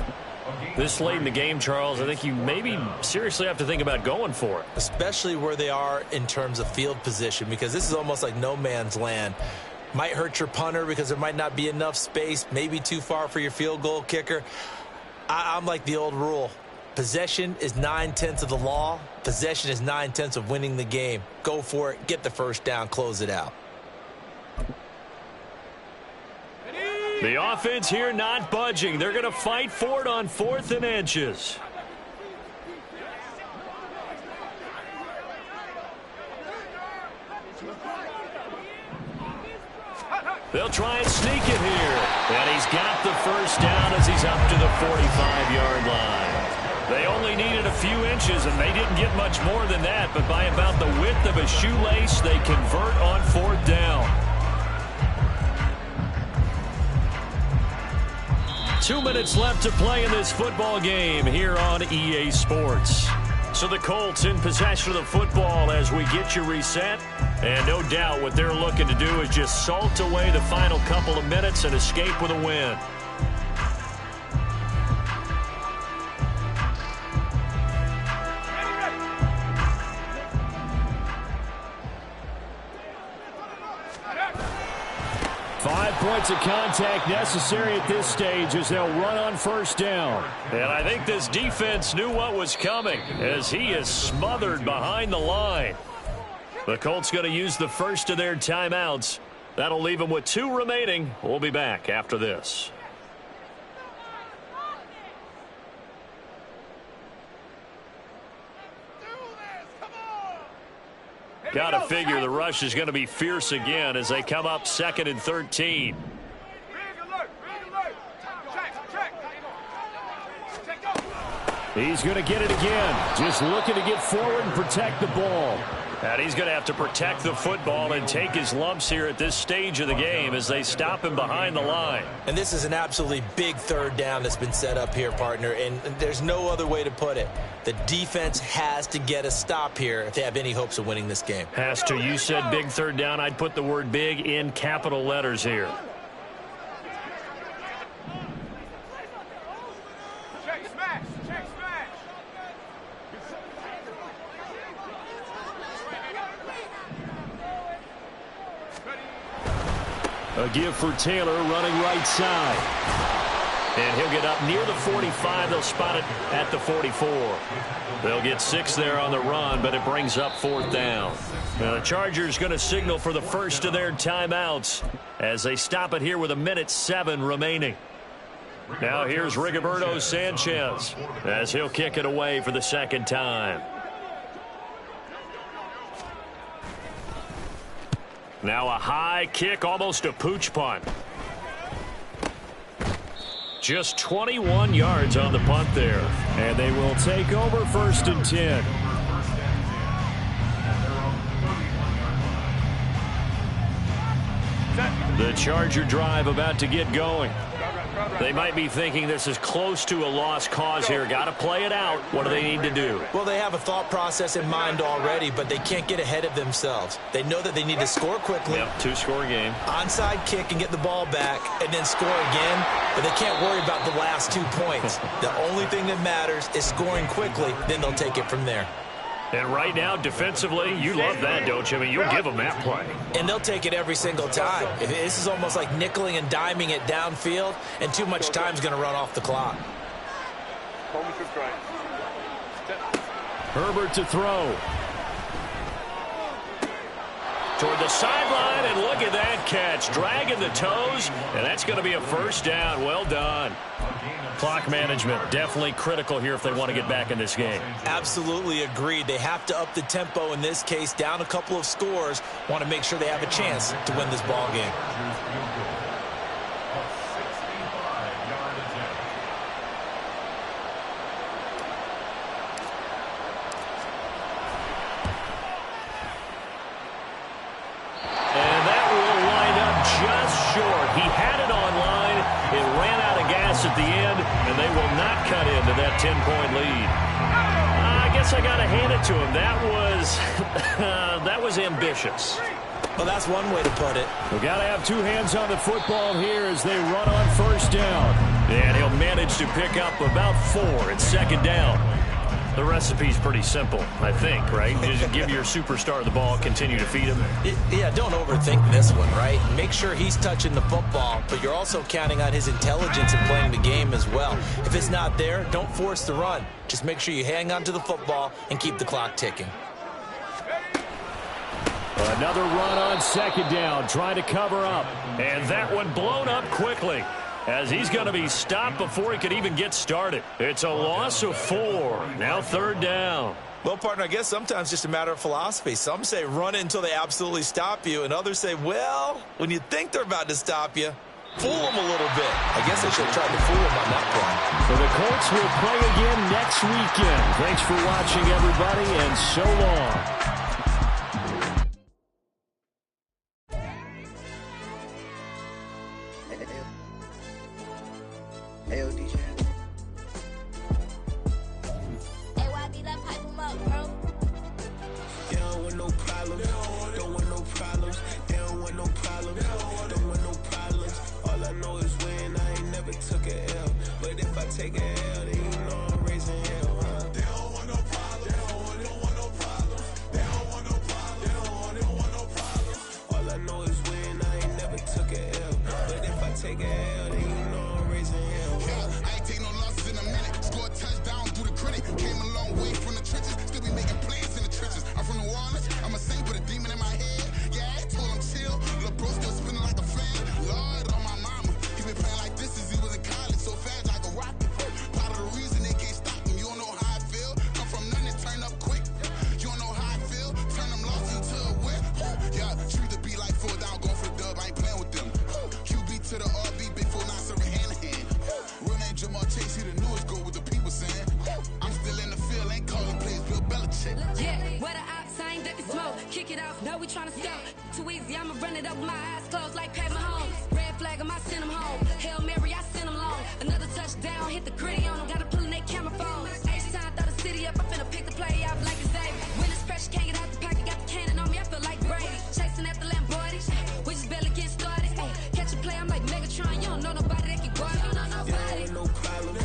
This late in the game, Charles, I think you maybe seriously have to think about going for it. Especially where they are in terms of field position, because this is almost like no man's land. Might hurt your punter because there might not be enough space, maybe too far for your field goal kicker. I'm like the old rule. Possession is 9/10 of the law. Possession is 9/10 of winning the game. Go for it. Get the first down. Close it out. The offense here not budging. They're going to fight for it on 4th and inches. They'll try and sneak it here. And he's got the first down as he's up to the 45-yard line. They only needed a few inches, and they didn't get much more than that. But by about the width of a shoelace, they convert on 4th down. 2 minutes left to play in this football game here on EA Sports. So the Colts in possession of the football as we get you reset. And no doubt what they're looking to do is just salt away the final couple of minutes and escape with a win. Points of contact necessary at this stage as they'll run on first down. And I think this defense knew what was coming as he is smothered behind the line. The Colts going to use the first of their timeouts. That'll leave them with 2 remaining. We'll be back after this. Got to figure the rush is going to be fierce again as they come up 2nd and 13. He's going to get it again. Just looking to get forward and protect the ball. And he's going to have to protect the football and take his lumps here at this stage of the game as they stop him behind the line. And this is an absolutely big third down that's been set up here, partner, and there's no other way to put it. The defense has to get a stop here if they have any hopes of winning this game. Has to. You said big third down. I'd put the word big in capital letters here. A give for Taylor running right side. And he'll get up near the 45. They'll spot it at the 44. They'll get 6 there on the run, but it brings up 4th down. Now the Chargers going to signal for the first of their timeouts as they stop it here with 1:07 remaining. Now here's Rigoberto Sanchez as he'll kick it away for the second time. Now a high kick, almost a pooch punt. Just 21 yards on the punt there. And they will take over 1st and 10. The Charger drive about to get going. They might be thinking this is close to a lost cause here. Got to play it out. What do they need to do? Well, they have a thought process in mind already, but they can't get ahead of themselves. They know that they need to score quickly. Yep, 2-score game. Onside kick and get the ball back and then score again, but they can't worry about the last 2 points. The only thing that matters is scoring quickly, then they'll take it from there. And right now, defensively, you love that, don't you? I mean, you'll give them that play. And they'll take it every single time. This is almost like nickeling and diming it downfield, and too much time's going to run off the clock. Herbert to throw. Toward the sideline, and look at that catch. Dragging the toes, and that's going to be a 1st down. Well done. Clock management, definitely critical here if they want to get back in this game. Absolutely agreed. They have to up the tempo in this case, down a couple of scores. Want to make sure they have a chance to win this ball game. And that will line up just short. He had it on line. It ran out of gas at the end, and they will not cut into that 10-point lead. I guess I got to hand it to him. That was ambitious. Well, that's one way to put it. We've got to have 2 hands on the football here as they run on 1st down. And he'll manage to pick up about 4 at 2nd down. The recipe's pretty simple, I think, right? Just give your superstar the ball, continue to feed him. Yeah, don't overthink this one, right? Make sure he's touching the football, but you're also counting on his intelligence in playing the game as well. If it's not there, don't force the run. Just make sure you hang on to the football and keep the clock ticking. Another run on 2nd down, trying to cover up. And that one blown up quickly, as he's going to be stopped before he could even get started. It's a loss of 4. Now 3rd down. Well, partner, I guess sometimes just a matter of philosophy. Some say run it until they absolutely stop you, and others say, well, when you think they're about to stop you, fool them a little bit. I guess I should have tried to fool them on that play. So the Colts will play again next weekend. Thanks for watching, everybody, and so long. Take it, then you know I'm raising hell. They don't want no problem. They don't want no problem. kick it out. Now we tryna sell. Too easy, I'ma run it up with my eyes closed like Pat Mahomes. Red flag, I send him home. Hail Mary, I send him long. Another touchdown, hit the gritty on him. Gotta pull in that camera phone. H-time, throw the city up. I'm finna pick the play out like it's David. When it's pressure, can't get out the pocket. Got the cannon on me, I feel like Brady. Chasing at the Lamborghini. We just barely getting started. Catch a play, I'm like Megatron. You don't know nobody that can guard it. You don't know nobody. They don't want no problems.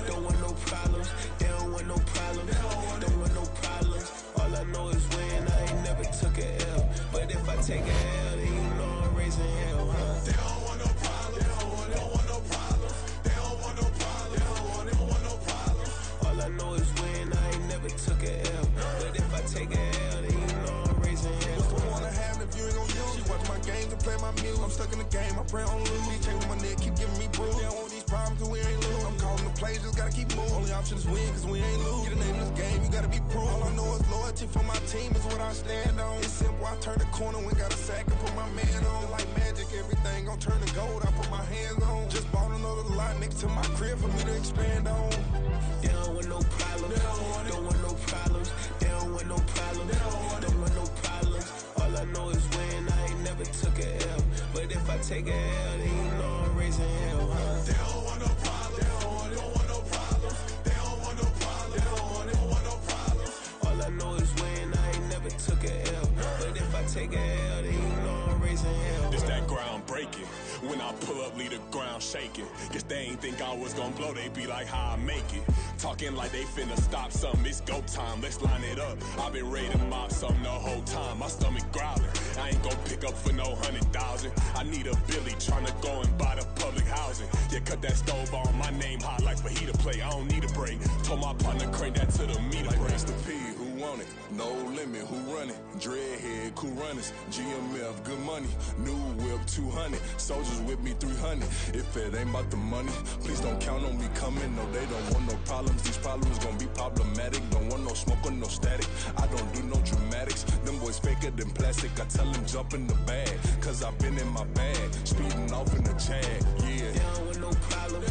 Don't want no problems. They don't want no problems. Don't want no problems. All I know is win. I ain't never took a L. But if I take a L, then you know I'm raising hell, huh? They don't want no problems. They don't want no problems. They don't want no problems. They don't want no problems. All I know is win. I ain't never took a L. But if I take a L, then you know I'm raising hell. What's the point of having if you ain't gon' use? She watch my games and play my music. I'm stuck in the game. I pray on lose. These chains on my neck keep giving me bruise. They don't want these problems cause we ain't lose. I'm calling the plays, just gotta keep moving. Only option is win cause we ain't lose. Get a name in this game, you gotta be proof. All I know is loyalty for my team is what I stand on. It's simple, I turn the corner when got a sack and put my man on. Like magic, everything gon' turn to gold. I put my hands on. Just bought another lot next to my crib for me to expand on. They don't want no problems. Don't want no problems. They don't want no problems. Don't want no problems. All I know is win. I ain't never took a L. But if I take a L, then you know I'm raising hell, huh? They don't want no problems. They don't want no problems. They don't want no problems. They don't want no problems. All I know is win. I ain't never took a L. But if I take a L, then you know I'm raising hell. It's that ground breaking. When I pull up, leave the ground shaking. Guess they ain't think I was gonna blow. They be like, how I make it. Talking like they finna stop something. It's go time. Let's line it up. I've been ready to mop something the whole time. My stomach growling. I ain't gon' pick up for no 100,000. I need a Billy tryna go and buy the public housing. Yeah, cut that stove on. My name hot like fajita play. I don't need a break. Told my partner crank that to the meter like break. Mr. P, who want it? No limit, who run it? Dreadhead, cool runners. GMF, good money. New whip, 200. Soldiers with me, 300. If it ain't about the money, please don't count on me coming. No, they don't want no problems. These problems gon' be problematic. Don't want no smoke or no static. I don't do no dramatics. Them boys faker than plastic. I tell them jump in the bag, cause I've been in my bag. Speeding off in the Jag, yeah. They don't want no problems.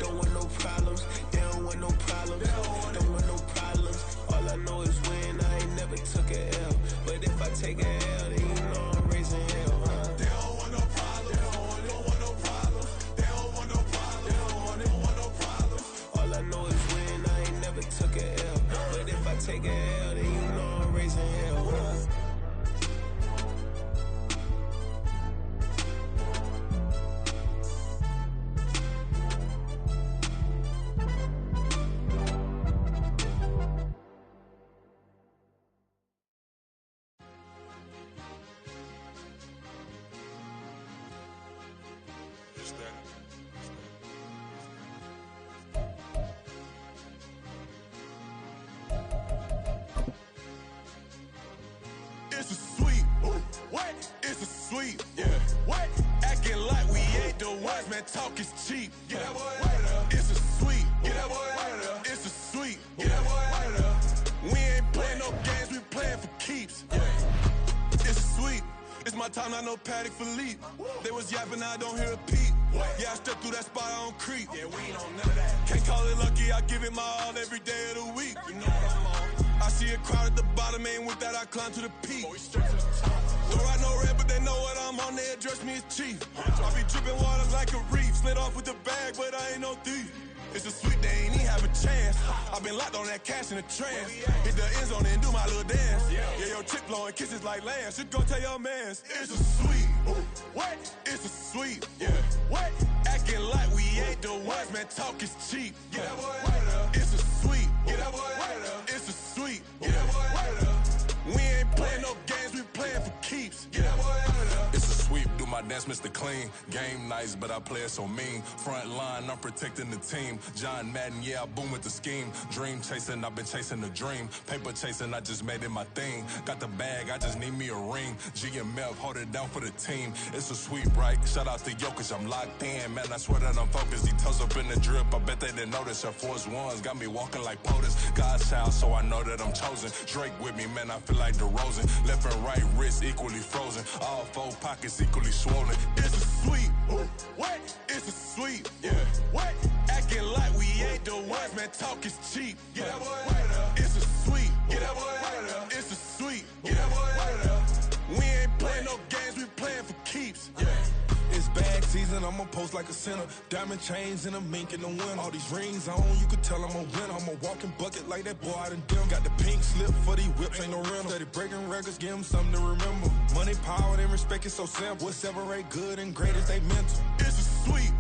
Don't want no problems. They don't want no problems. Don't want no problems. All I know is win. I ain't never took a L. But if I take a L, then you know I'm raising hell, huh? They don't want no problems. They don't want no problems. They don't want no problems. They don't want no problems. All I know is win. I ain't never took a L. But if I take a L, then you know I'm raising hell, huh? It's a sweep. What? It's a sweep. Yeah. What? Acting like we ain't the ones, man. Talk is cheap. Get that boy out of there. It's a sweep. Get that boy out of there. It's a sweep. Get that boy out of there. We ain't playing no games, we playing for keeps. Yeah. It's a sweep. It's my time, not no Paddock Philippe. They was yapping, I don't hear a peep. Yeah, I step through that spot, I don't creep. Yeah, we ain't on none of that. Can't call it lucky, I give it my all every day of the week. You know what I'm on. I see a crowd at the bottom, and with that I climb to the peak. Throw out no red, but they know what I'm on, they address me as chief. I be dripping water like a reef, slid off with the bag, but I ain't no thief. It's a sweet, they ain't even have a chance. I been locked on that cash in a trance. Hit the end zone and do my little dance. Yeah, your chick blowing kisses like Lance. You go tell your mans. It's a sweet. What? It's a sweet. Yeah. What? Acting like we ain't the ones, man. Talk is cheap. Get that boy out of there. It's a sweet. Get that boy out of there. It's a sweet. Get that boy out of there. We ain't playing no games, we playing for keeps. Get that boy out of there. It's a sweep. Do my dance, Mr. Clean. Game nice, but I play it so mean. Front line, I'm protecting the team. John Madden, yeah, I boom with the scheme. Dream chasing, I've been chasing the dream. Paper chasing, I just made it my thing. Got the bag, I just need me a ring. GMF, hold it down for the team. It's a sweep, right? Shout out to Jokic, I'm locked in. Man, I swear that I'm focused. He toes up in the drip, I bet they didn't notice. Air Force Ones got me walking like POTUS. God's child, so I know that I'm chosen. Drake with me, man, I feel like DeRozan. Left and right wrist equally frozen. All four pockets equally swollen. It's a sweep. What? It's a sweep. Yeah. What? Acting like we ain't the ones, man. Talk is cheap. Get that boy out of there. It's a sweep. Get that boy out of there. It's a sweep. Get that boy out of there. center. I'ma post like a center. Diamond chains and a mink in the wind. All these rings on, you could tell I'm a winner. I'm a walking bucket like that boy out in Denver. Got the pink slip for these whips, ain't no rental. Steady breaking records, give them something to remember. Money, power, and respect is so simple. What separate good and great is they mental. It's a sweet,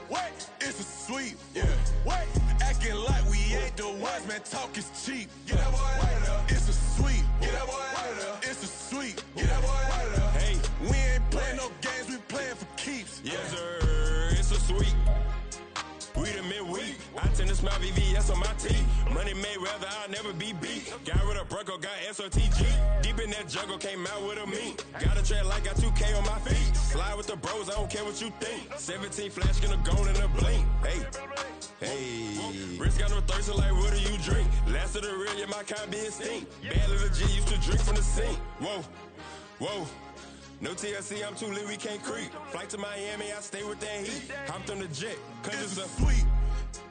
what? It's a sweet, yeah. What? Acting like we ain't the ones, man. Talk is cheap. Get that boy out of there. It's a sweet, get that boy out of there. It's a sweet, get that boy out of there. Hey, we ain't playing no games, we playing for keeps. Yes, sir, it's a sweet. We the midweek. I tend to smile VVS on my teeth. Money made rather I'll never be beat. Got rid of Bronco, got SOTG. Deep in that jungle, came out with a meat. Got a tread like got 2K on my feet. Slide with the bros, I don't care what you think. 17 flash, gonna go in a blink. Hey. Wrist got no thirst, like what do you drink? Last of the real, yeah, my kind be extinct. Bad little G used to drink from the sink. Whoa. No TLC, I'm too lit, we can't creep. Flight to Miami, I stay with that heat. Hopped on the jet, cause it's a sweet.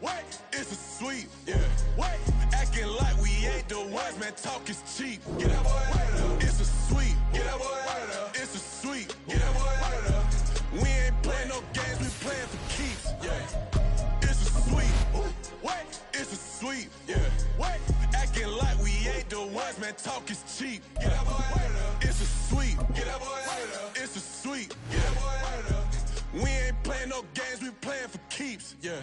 What? It's a sweet. Yeah. What? Acting like we ain't the ones, man. Talk is cheap. Get that boy out of there. It's a sweet. Get that boy out of there. It's a sweet. Get that boy out of there. We ain't playing no games, we playing for keeps. Yeah. It's a sweet. What? It's a sweet. Yeah. What? Acting like we ain't the ones, man. Talk is cheap. Get that boy out of there. It's a sweet. Get that boy out of there. It's a sweet. Get that boy out of there. We ain't playing no games, we playing for keeps. Yeah.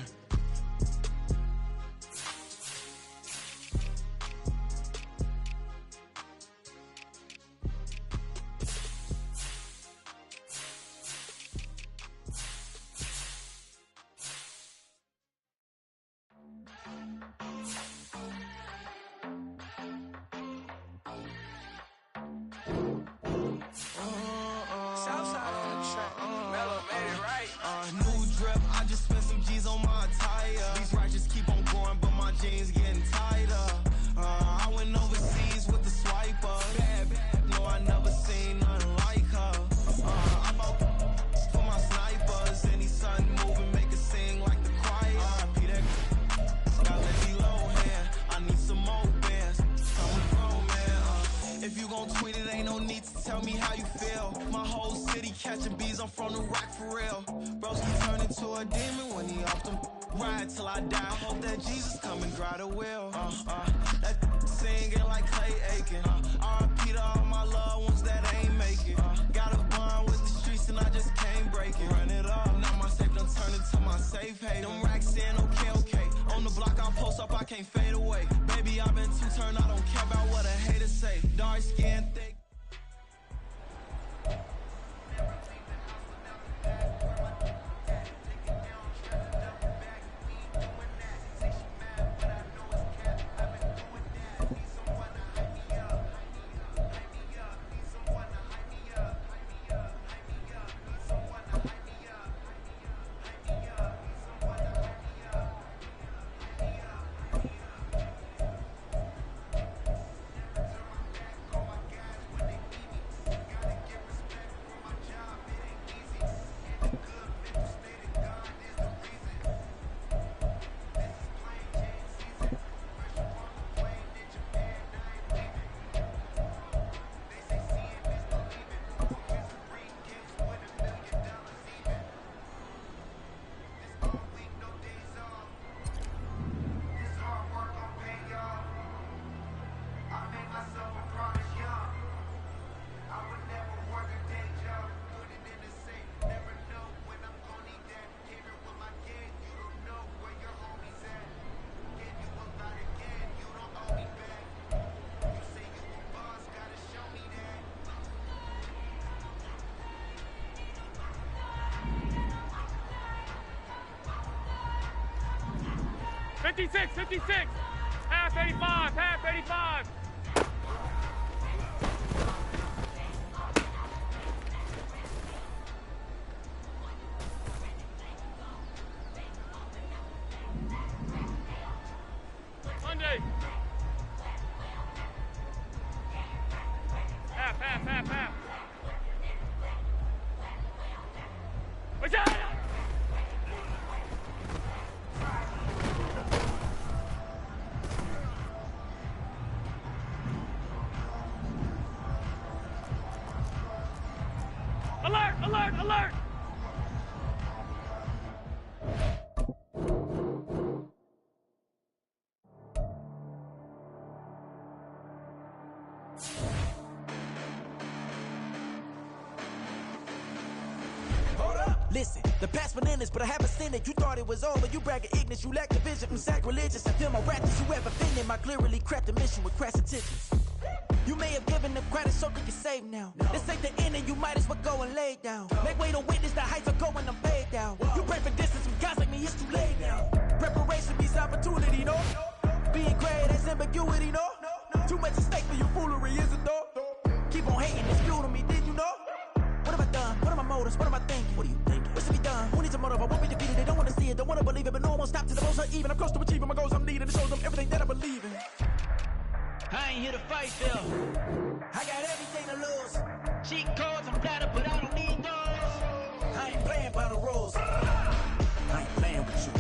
Half 85. Monday. Half. What's that? Alert! Listen, the past bananas, but I haven't seen it. You thought it was over, you bragging ignorance, you lack the vision from sacrilegious. I feel my rap that you ever been in. My clearly crafted mission with crass intentions. You may have given them credit so they can save now. This ain't the end and you might as well go and lay down. Make way to witness the heights are going, I'm paid down. You pray for distance from guys like me, it's too late now. Preparation beats opportunity, no? Being great, that's ambiguity, no? Too much at stake for your foolery, is it though? Keep on hating, it's fuel to me, did you know? What have I done? What are my motives? What am I thinking? What are you thinking? What should be done? Who needs a motive? I won't be defeated. They don't want to see it, don't want to believe it, but no one won't stop to the most even. I'm close to achieving my goals, I'm needing to show them everything that I believe in. I ain't here to fight, Phil. I got everything to lose. Cheat codes, I'm flattered, but I don't need those. I ain't playing by the rules. I ain't playing with you.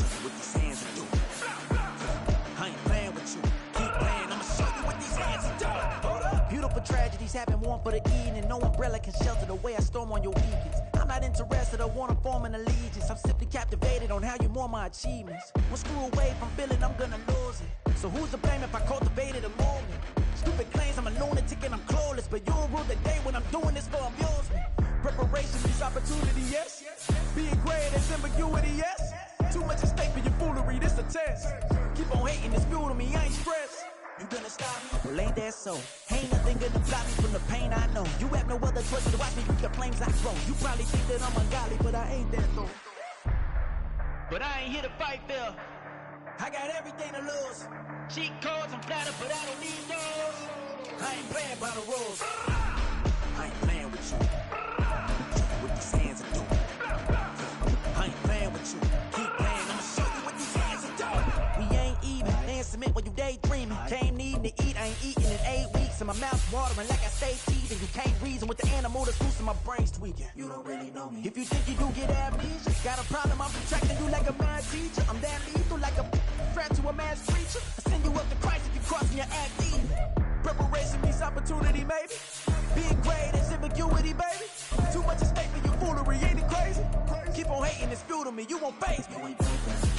Show you what these hands will do. I ain't playing with you. Keep playing, I'ma show you what these hands will do. Hold up. Beautiful tragedies happen, one for the evening. No umbrella can shelter the way I storm on your weekends. I'm not interested, I wanna form an allegiance. I'm simply captivated on how you more my achievements. One screw away from feeling I'm gonna lose it. So who's to blame if I cultivated a moment? Stupid claims I'm a lunatic and I'm clueless, but you'll rule the day when I'm doing this for amusement. Preparation is opportunity, yes. Being great is ambiguity, yes. Too much at stake for your foolery, this a test. Keep on hating, it's fuel to me, I ain't stressed. You gonna stop me? Well, ain't that so? Ain't nothing gonna stop me from the pain I know. You have no other choice but to watch me reap the flames I grow. You probably think that I'm ungodly, but I ain't that though. But I ain't here to fight, Phil. I got everything to lose. Cheat codes, I'm flattered, but I don't need those. I ain't playing by the rules. I ain't playing with you. Show you what these hands will do. I ain't playing with you. Keep playing, I'ma show you what these hands will do. We ain't even. They ain't submit when you daydreaming. Came needing to eat, I ain't eating in 8 weeks. And my mouth watering like I stay teething. You can't reason with the animal that's loose and my brain's tweaking. You don't really know me. If you think you do get amnesia, got a problem, I'm subtracting you like a mad teacher. I'm damn lethal like a threat to a mass preacher. I send you up to Christ if you cross me, I act even. Preparation means opportunity, maybe. Being great is ambiguity, baby. Too much at stake for your foolery, ain't it crazy? Keep on hating, it's fuel to me, you won't face me.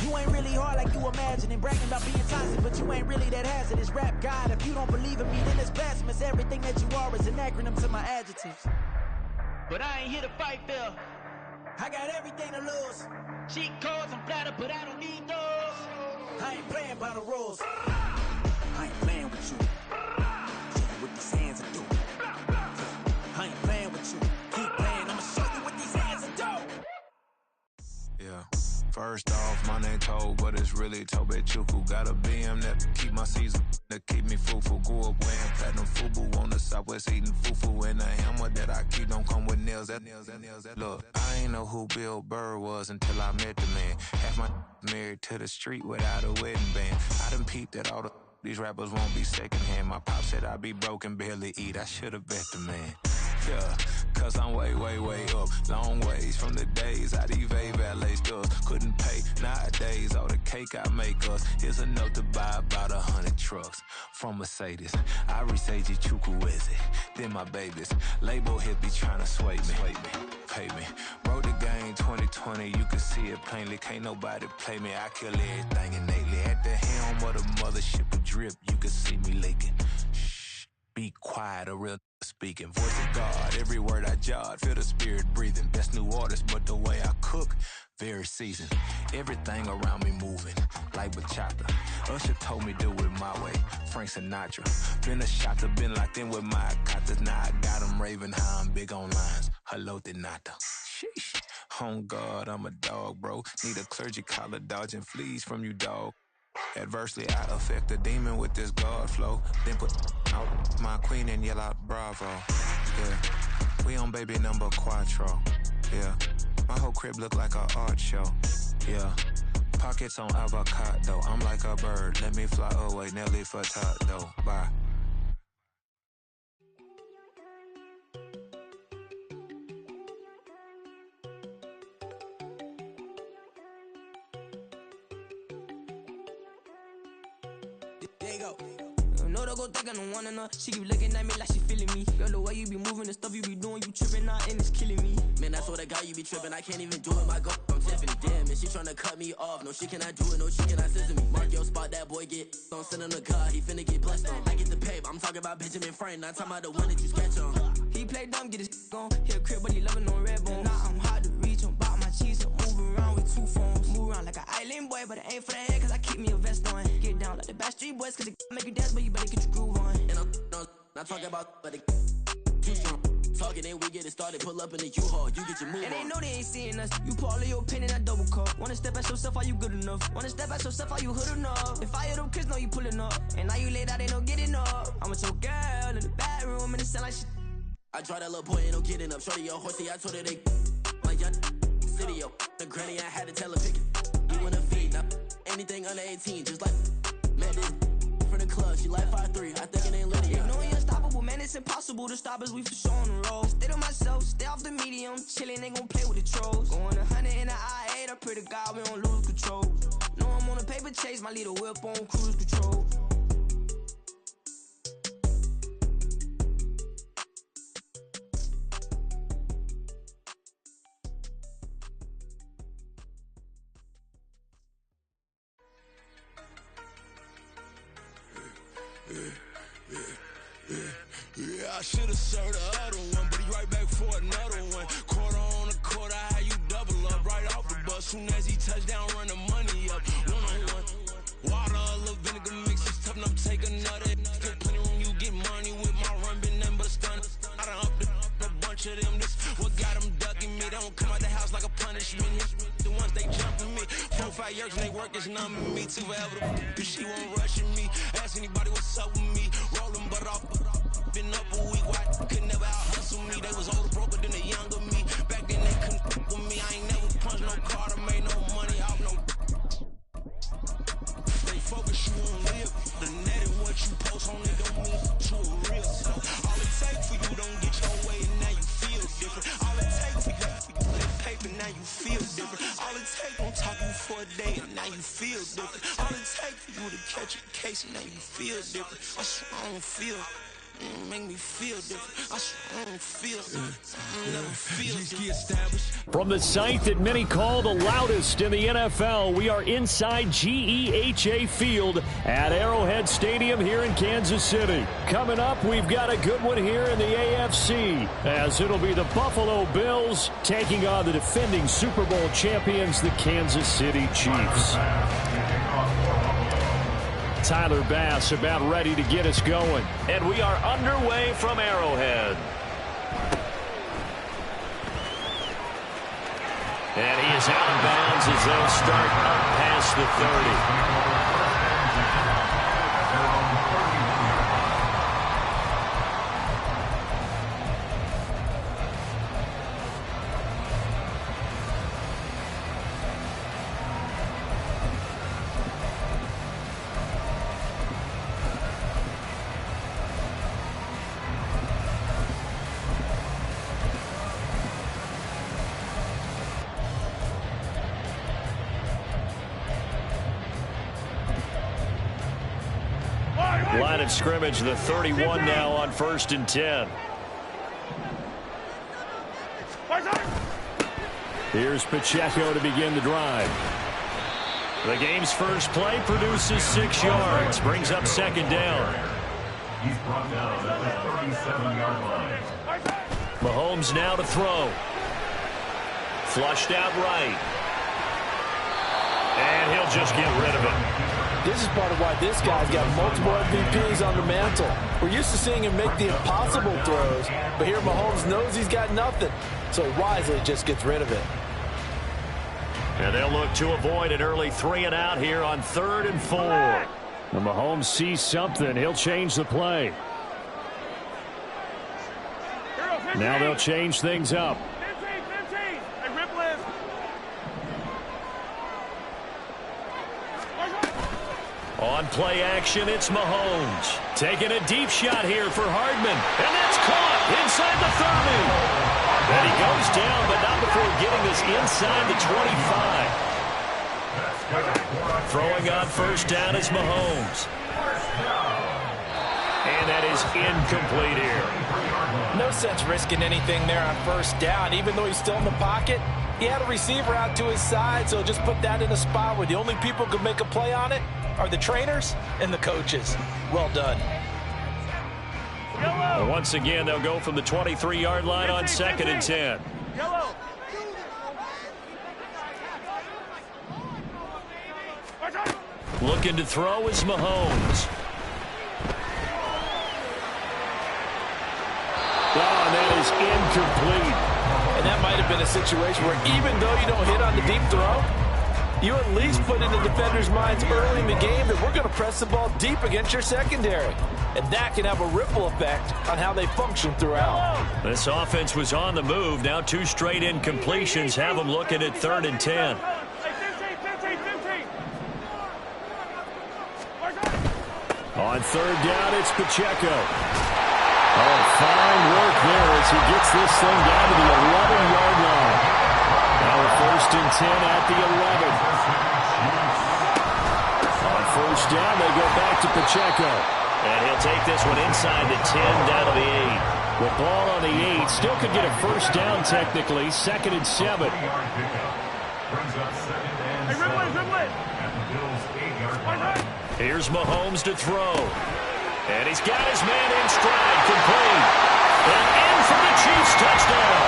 You ain't really hard like you imagining. Bragging about being toxic, but you ain't really that hazardous. Rap God, if you don't believe in me, then it's blasphemous. Everything that you are is an acronym to my adjectives. But I ain't here to fight, Phil. I got everything to lose. Cheat codes, I'm flattered, but I don't need those. I ain't playing by the rules. I ain't playing with you. Show you what these hands will do. I ain't playing with you. Keep playing, I'ma show you what these hands will do. Yeah. First off, my name Toad, but it's really Tobe Chuku. Got a BM that keep my season, that keep me fufu. Grew up wearing platinum fubu on the southwest eating fufu. And a hammer that I keep don't come with nails. Look, I ain't know who Bill Burr was until I met the man. Half my married to the street without a wedding band. I done peeped that all these rappers won't be secondhand. My pop said I'd be broke and barely eat. I should've bet the man. Yeah, cause I'm way, way, way up. Long ways from the days I evade valet stores. Couldn't pay nowadays, all the cake I make us is enough to buy about 100 trucks from Mercedes. I resage Chukwueze, then my babies. Label hit be trying to sway me, pay me. Wrote the game 2020, you can see it plainly. Can't nobody play me, I kill everything innately. At the helm of the mothership of drip, you can see me leaking. Shh, be quiet, a real speaking. Voice of God, every word I jot, feel the spirit breathing. Best new artist, but the way I cook, very seasoned. Everything around me moving, like bachata. Usher told me do it my way, Frank Sinatra. Been a shotter, been locked in with my katas. Now I got them raving how I'm big on lines. Hello, Denata. Sheesh. On God, I'm a dog, bro. Need a clergy collar, dodging fleas from you, dog. Adversely, I affect the demon with this God flow. Then put out my queen and yell out bravo. Yeah, we on baby number quattro. Yeah, my whole crib look like an art show. Yeah, pockets on avocado. I'm like a bird, let me fly away. Nelly Furtado, bye. There you go. No, don't go think I don't wanna know. She keep looking at me like she feeling me. Girl, the way you be moving, the stuff you be doing, you tripping out and it's killing me. Man, I swear to God, you be tripping. I can't even do it. My girl, I'm Tiffany. Damn, and she tryna cut me off. No, she cannot do it. No, she cannot scissor me. Mark your spot, that boy get. Don't sit in the car, he finna get blessed on. I get the paper. I'm talking about Benjamin Franklin. Not talking about the one that you sketch on. He play dumb, get his gone. Hit a crib, but he loving on red bone. Now I'm hard to reach, I'm bout my cheese, I'm moving around with 2 phones. Move around like an island boy, but it ain't for the head, cause I keep me a vest on. Get down like the Backstreet Boys, cause it make you dance, but you better get your groove on. And I'm not talking about, but it too strong. Talking, then we get it started, pull up in the U-Haul, you get your move on. And they know they ain't seeing us. You pull all of your pin in that double cup. Wanna step at yourself, are you good enough? Wanna step at yourself, are you hood enough? If I hear them kids, know you pulling up. And now you laid out, they don't get enough. I'm with your girl in the bedroom, and it sound like shit. I draw that little boy, ain't no getting up. Shorty your horsey, I told her they my young city, yo. The granny, I had to tell her pick it. You wanna feed, now anything under 18, just like Madden. From the club, she like 5'3", I think it ain't lit, yeah. No, we unstoppable, man, it's impossible to stop us, we for sure on the road. Stay to myself, stay off the medium, chillin', they gon' play with the trolls. Going 100 in the I-8, I pray to God we don't lose control. No, I'm on a paper chase, my little whip on cruise control. Yeah, I should've served the other one, but he right back for another one. Quarter on the quarter, how you double up right off the bus. Soon as he touch down, run the money up. One-on-one. Water, a little vinegar mix, it's tough enough to take another. Still plenty room, you get money with my run, been nothing but a stun. I done up a bunch of them, this what got them ducking me. They don't come out the house like a punishment. The ones they jumping me. 4 or 5 years and they work is numbing me. Too forever, she won't rushing me. Ask anybody what's up with me. Rolling butt off. Been up a week, why could never out hustle me? They was older, broker than the younger me. Back then they couldn't with me. I ain't never punched no card or made no money off no. They focus you on live. The net and what you post on it don't mean to a real self. All it takes for you don't get your way and now you feel different. All it takes for you to play paper, now you feel different. All it takes don't talk you for a day and now you feel different. All it takes for you to catch a case and now you feel different. I swear I don't feel. Make me feel different. I swear I don't feel. I never feel different. From the site that many call the loudest in the NFL, we are inside GEHA Field at Arrowhead Stadium here in Kansas City. Coming up, we've got a good one here in the AFC, as it'll be the Buffalo Bills taking on the defending Super Bowl champions, the Kansas City Chiefs. Tyler Bass about ready to get us going. And we are underway from Arrowhead. And he is out of bounds as they'll start up past the 30. Line of scrimmage, the 31 now on 1st and 10. Here's Pacheco to begin the drive. The game's first play produces 6 yards, brings up 2nd down. He's brought down at the 37-yard line. Mahomes now to throw. Flushed out right. And he'll just get rid of it. This is part of why this guy's got multiple MVPs on the mantle. We're used to seeing him make the impossible throws, but here Mahomes knows he's got nothing, so wisely just gets rid of it. And they'll look to avoid an early 3-and-out here on 3rd and 4. When Mahomes sees something, he'll change the play. Now they'll change things up. On play action, it's Mahomes. Taking a deep shot here for Hardman. And that's caught inside the 30. And he goes down, but not before getting this inside the 25. Throwing on 1st down is Mahomes. And that is incomplete here. No sense risking anything there on 1st down. Even though he's still in the pocket, he had a receiver out to his side, so just put that in a spot where the only people who could make a play on it are the trainers and the coaches. Well done. Once again, they'll go from the 23-yard line on 2nd and 10. Yellow. Looking to throw is Mahomes. Oh, that is incomplete. And that might have been a situation where even though you don't hit on the deep throw, you at least put in the defender's minds early in the game that we're going to press the ball deep against your secondary. And that can have a ripple effect on how they function throughout. This offense was on the move. Now 2 straight incompletions have them looking at 3rd and 10. On 3rd down, it's Pacheco. Oh, fine work there as he gets this thing down to the 11-yard line. Now a 1st and 10 at the 11. On 1st down, they go back to Pacheco. And he'll take this one inside the 10 down to the 8. With ball on the 8, still could get a 1st down technically. 2nd and 7. Here's Mahomes to throw. And he's got his man in stride, complete. And in for the Chiefs touchdown.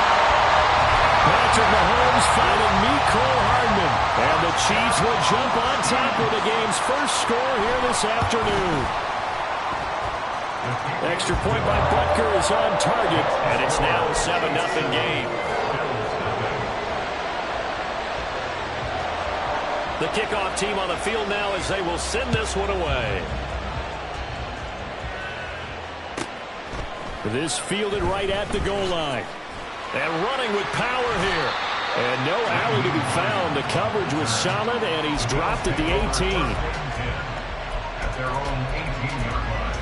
Patrick Mahomes finding Mecole Hardman. And the Chiefs will jump on top with the game's first score here this afternoon. Extra point by Butker is on target. And it's now a 7-0 game. The kickoff team on the field now as they will send this one away. This fielded right at the goal line. And running with power here. And no alley to be found. The coverage was solid, and he's dropped at the 18. At their own 18-yard line.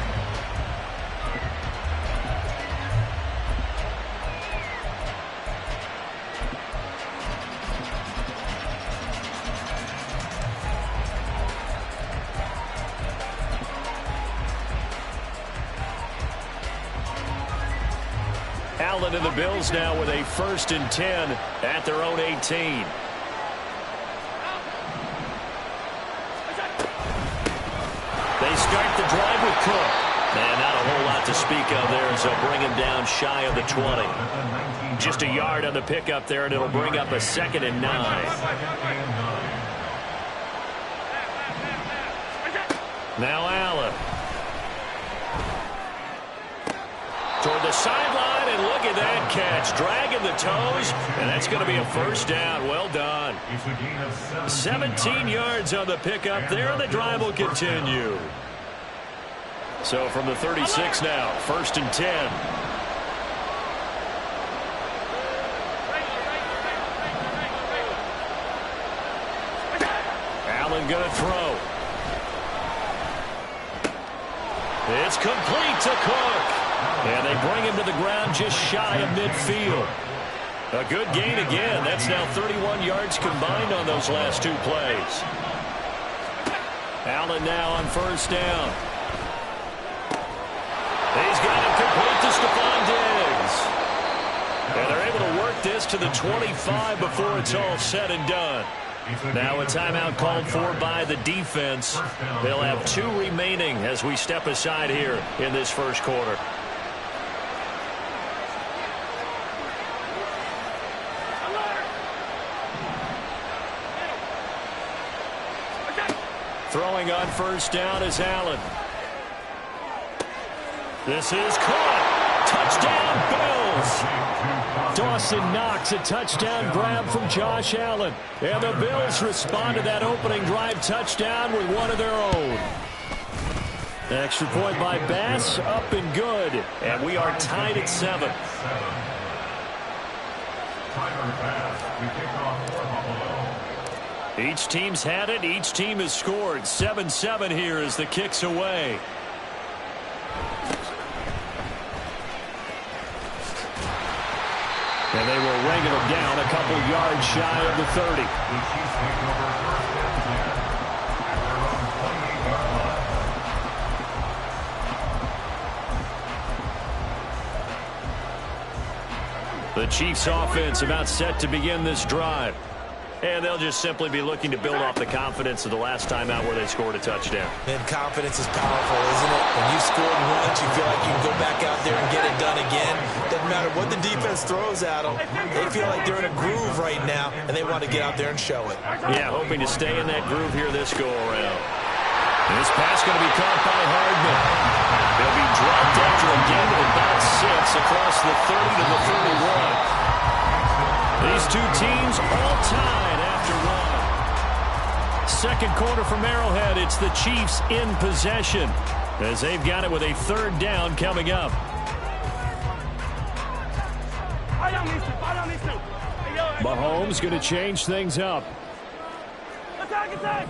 Allen and the Bills now with a 1st and 10 at their own 18. They start the drive with Cook. And not a whole lot to speak of there as they'll bring him down shy of the 20. Just a yard on the pickup there, and it'll bring up a 2nd and 9. Now Allen. Toward the sideline, and look at that catch. Dragging the toes, and that's going to be a 1st down. Well done. 17 yards on the pickup there, and the drive will continue. So from the 36 now, 1st and 10. Allen going to throw. It's complete to Cook. And they bring him to the ground just shy of midfield. A good gain again. That's now 31 yards combined on those last 2 plays. Allen now on 1st down. He's got it complete to Stephon Diggs. And they're able to work this to the 25 before it's all said and done. Now a timeout called for by the defense. They'll have 2 remaining as we step aside here in this first quarter. Throwing on 1st down is Allen. This is caught. Touchdown, Bills. Dawson Knox, a touchdown grab from Josh Allen. And the Bills respond to that opening drive touchdown with one of their own. Extra point by Bass, up and good. And we are tied at 7. Each team's had it. Each team has scored. 7-7 here as the kick's away. And they will wrangle him down a couple yards shy of the 30. The Chiefs offense about set to begin this drive. And they'll just simply be looking to build off the confidence of the last time out where they scored a touchdown. And confidence is powerful, isn't it? When you've scored once, you feel like you can go back out there and get it doesn't matter what the defense throws at them. They feel like they're in a groove right now, and they want to get out there and show it. Yeah, hoping to stay in that groove here this go-around. This pass going to be caught by Hardman. They'll be dropped after a gain of about 6 across the 30 to the 31. These two teams all tied after 1. Second quarter from Arrowhead. It's the Chiefs in possession as they've got it with a 3rd down coming up. Mahomes going to change things up. Attack!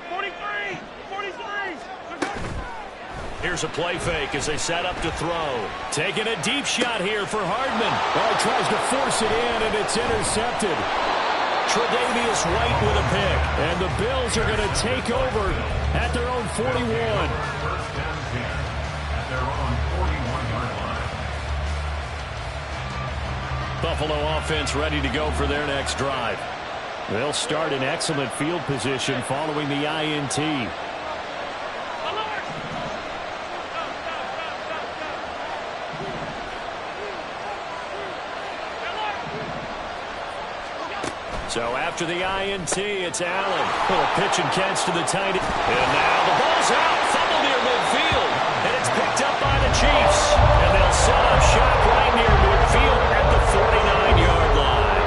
43! 43! Here's a play fake as they set up to throw. Taking a deep shot here for Hardman. Well, he tries to force it in, and it's intercepted. Tre'Davious White with a pick. And the Bills are going to take over at their own 41. First down 10 at their own 41-yard line. Buffalo offense ready to go for their next drive. They'll start in excellent field position following the INT. So after the INT, it's Allen. Little pitch and catch to the tight end. And now the ball's out. Fumble near midfield. And it's picked up by the Chiefs. And they'll set up shop right near midfield at the 49-yard line.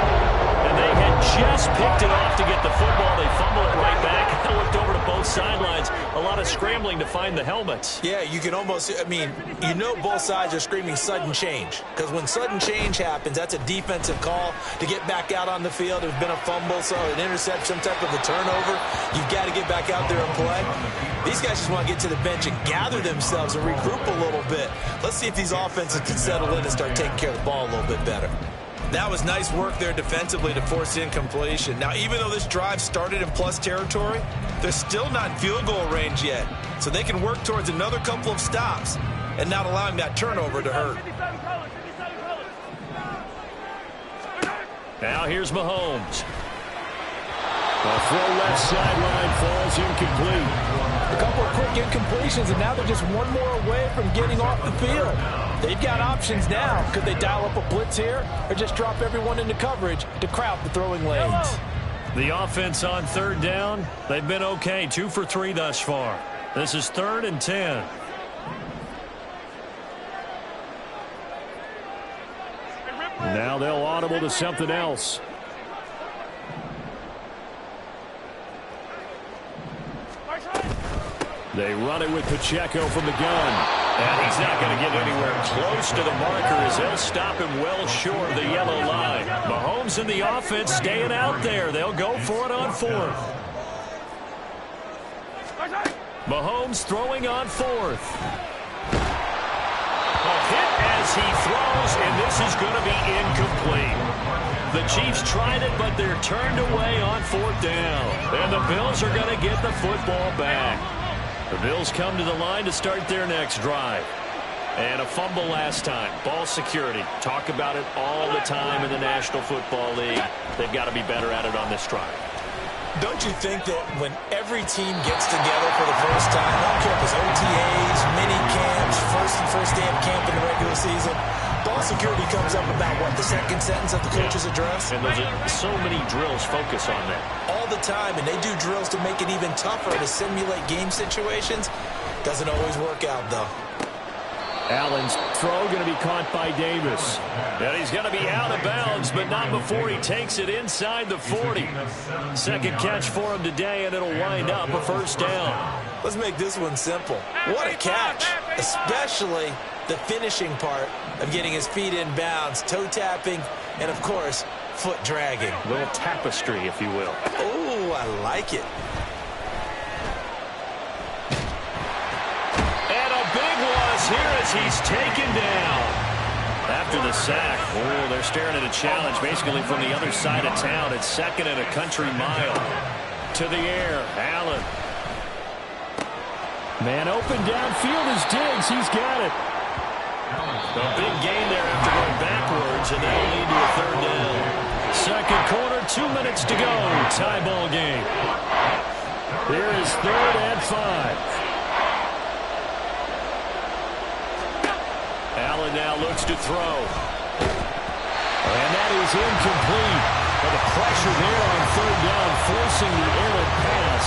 And they had just picked it off to get the football. They fumble it right back. I looked over to both sidelines. A lot of scrambling to find the helmets. Yeah, you can almost, both sides are screaming sudden change. Because when sudden change happens, that's a defensive call to get back out on the field. There's been a fumble, so an interception, some type of a turnover. You've got to get back out there and play. These guys just want to get to the bench and gather themselves and regroup a little bit. Let's see if these offenses can settle in and start taking care of the ball a little bit better. That was nice work there defensively to force incompletion. Now, even though this drive started in plus territory, they're still not in field goal range yet. So they can work towards another couple of stops and not allowing that turnover to hurt. Now here's Mahomes. The throw left sideline falls incomplete. A couple of quick incompletions, and now they're just one more away from getting off the field. They've got options now. Could they dial up a blitz here or just drop everyone into coverage to crowd the throwing lanes? The offense on 3rd down, they've been okay. 2 for 3 thus far. This is 3rd and 10. Now they'll audible to something else. They run it with Pacheco from the gun. And he's not going to get anywhere close to the marker as they'll stop him well short of the yellow line. Mahomes and the offense staying out there. They'll go for it on 4th. Mahomes throwing on 4th. A hit as he throws, and this is going to be incomplete. The Chiefs tried it, but they're turned away on 4th down. And the Bills are going to get the football back. The Bills come to the line to start their next drive. And a fumble last time. Ball security. Talk about it all the time in the National Football League. They've got to be better at it on this drive. Don't you think that when every team gets together for the first time, I don't care if it's OTAs, mini camps, first day of camp in the regular season, ball security comes up about, what, the second sentence of the coach's address? And there's so many drills focus on that. All the time, and they do drills to make it even tougher to simulate game situations. Doesn't always work out, though. Allen's throw going to be caught by Davis. And he's going to be out of bounds, but not before he takes it inside the 40. Second catch for him today, and it'll wind up a 1st down. Let's make this one simple. What a catch, especially the finishing part of getting his feet in bounds, toe tapping, and, of course, foot dragging. A little tapestry, if you will. Oh, I like it. Here as he's taken down. After the sack, they're staring at a challenge basically from the other side of town. It's 2nd and a country mile. To the air, Allen. Man open downfield is Diggs. He's got it. A big gain there after going backwards, and that'll lead to a 3rd down. Second quarter, 2 minutes to go. Tie ball game. Here is 3rd and 5. Allen now looks to throw. And that is incomplete. But the pressure there on third down, forcing the errant pass.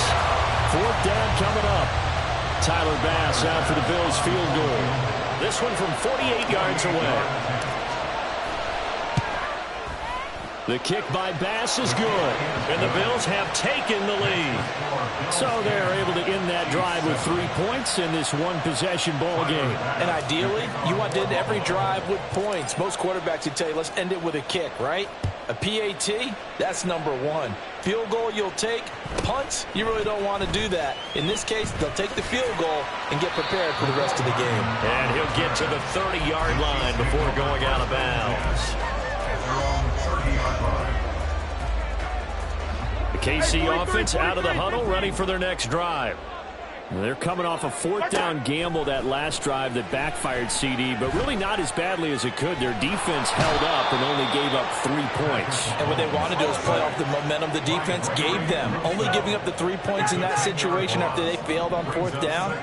Fourth down coming up. Tyler Bass out for the Bills field goal. This one from 48 yards away. The kick by Bass is good. And the Bills have taken the lead. So they're able to end that drive with 3 points in this one-possession ball game. And ideally, you want to end every drive with points. Most quarterbacks would tell you, let's end it with a kick, right? A PAT, that's number one. Field goal you'll take. Punts, you really don't want to do that. In this case, they'll take the field goal and get prepared for the rest of the game. And he'll get to the 30-yard line before going out of bounds. The KC offense out of the huddle, ready for their next drive. They're coming off a fourth down gamble that last drive that backfired CD, but really not as badly as it could. Their defense held up and only gave up 3 points. And what they want to do is play off the momentum the defense gave them. Only giving up the 3 points in that situation after they failed on fourth down.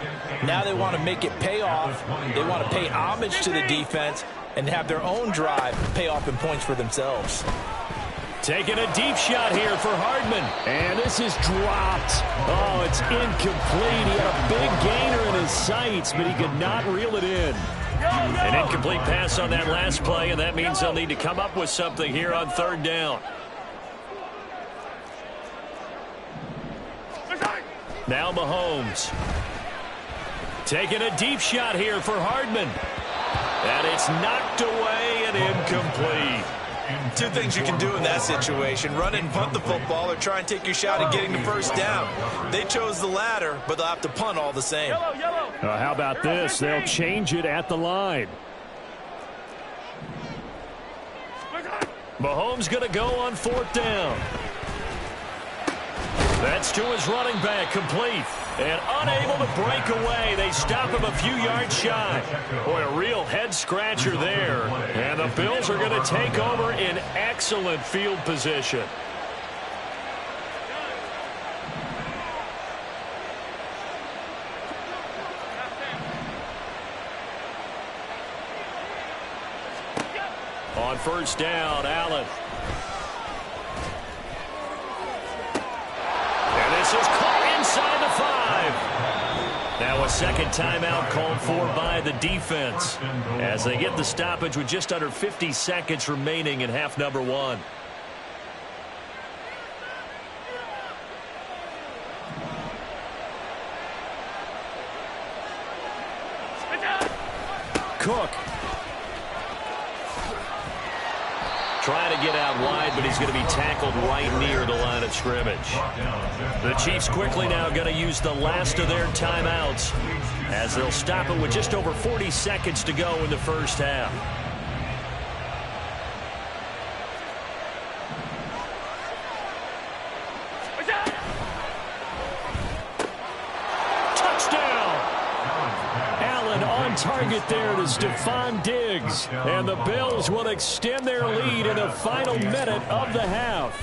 Now they want to make it pay off. They want to pay homage to the defense and have their own drive pay off in points for themselves. Taking a deep shot here for Hardman. And this is dropped. Oh, it's incomplete. He had a big gainer in his sights, but he could not reel it in. An incomplete pass on that last play, and that means they'll need to come up with something here on third down. Now Mahomes. Taking a deep shot here for Hardman. And it's knocked away and incomplete. Two things you can do in that situation: run and punt the football, or try and take your shot at getting the first down. They chose the latter, but they'll have to punt all the same. How about this? They'll change it at the line. Mahomes going to go on fourth down. That's to his running back, complete. And unable to break away. They stop him a few yards shy. Boy, a real head-scratcher there. And the Bills are going to take over in excellent field position. On first down, Allen. And this is caught inside the 5. Now a second timeout called for by the defense as they get the stoppage with just under 50 seconds remaining in half number 1. Cook. Trying to get out wide, but he's going to be tackled right near the line of scrimmage. The Chiefs quickly now going to use the last of their timeouts as they'll stop it with just over 40 seconds to go in the first half. Target there to Stephon Diggs. And the Bills will extend their lead in the final minute of the half.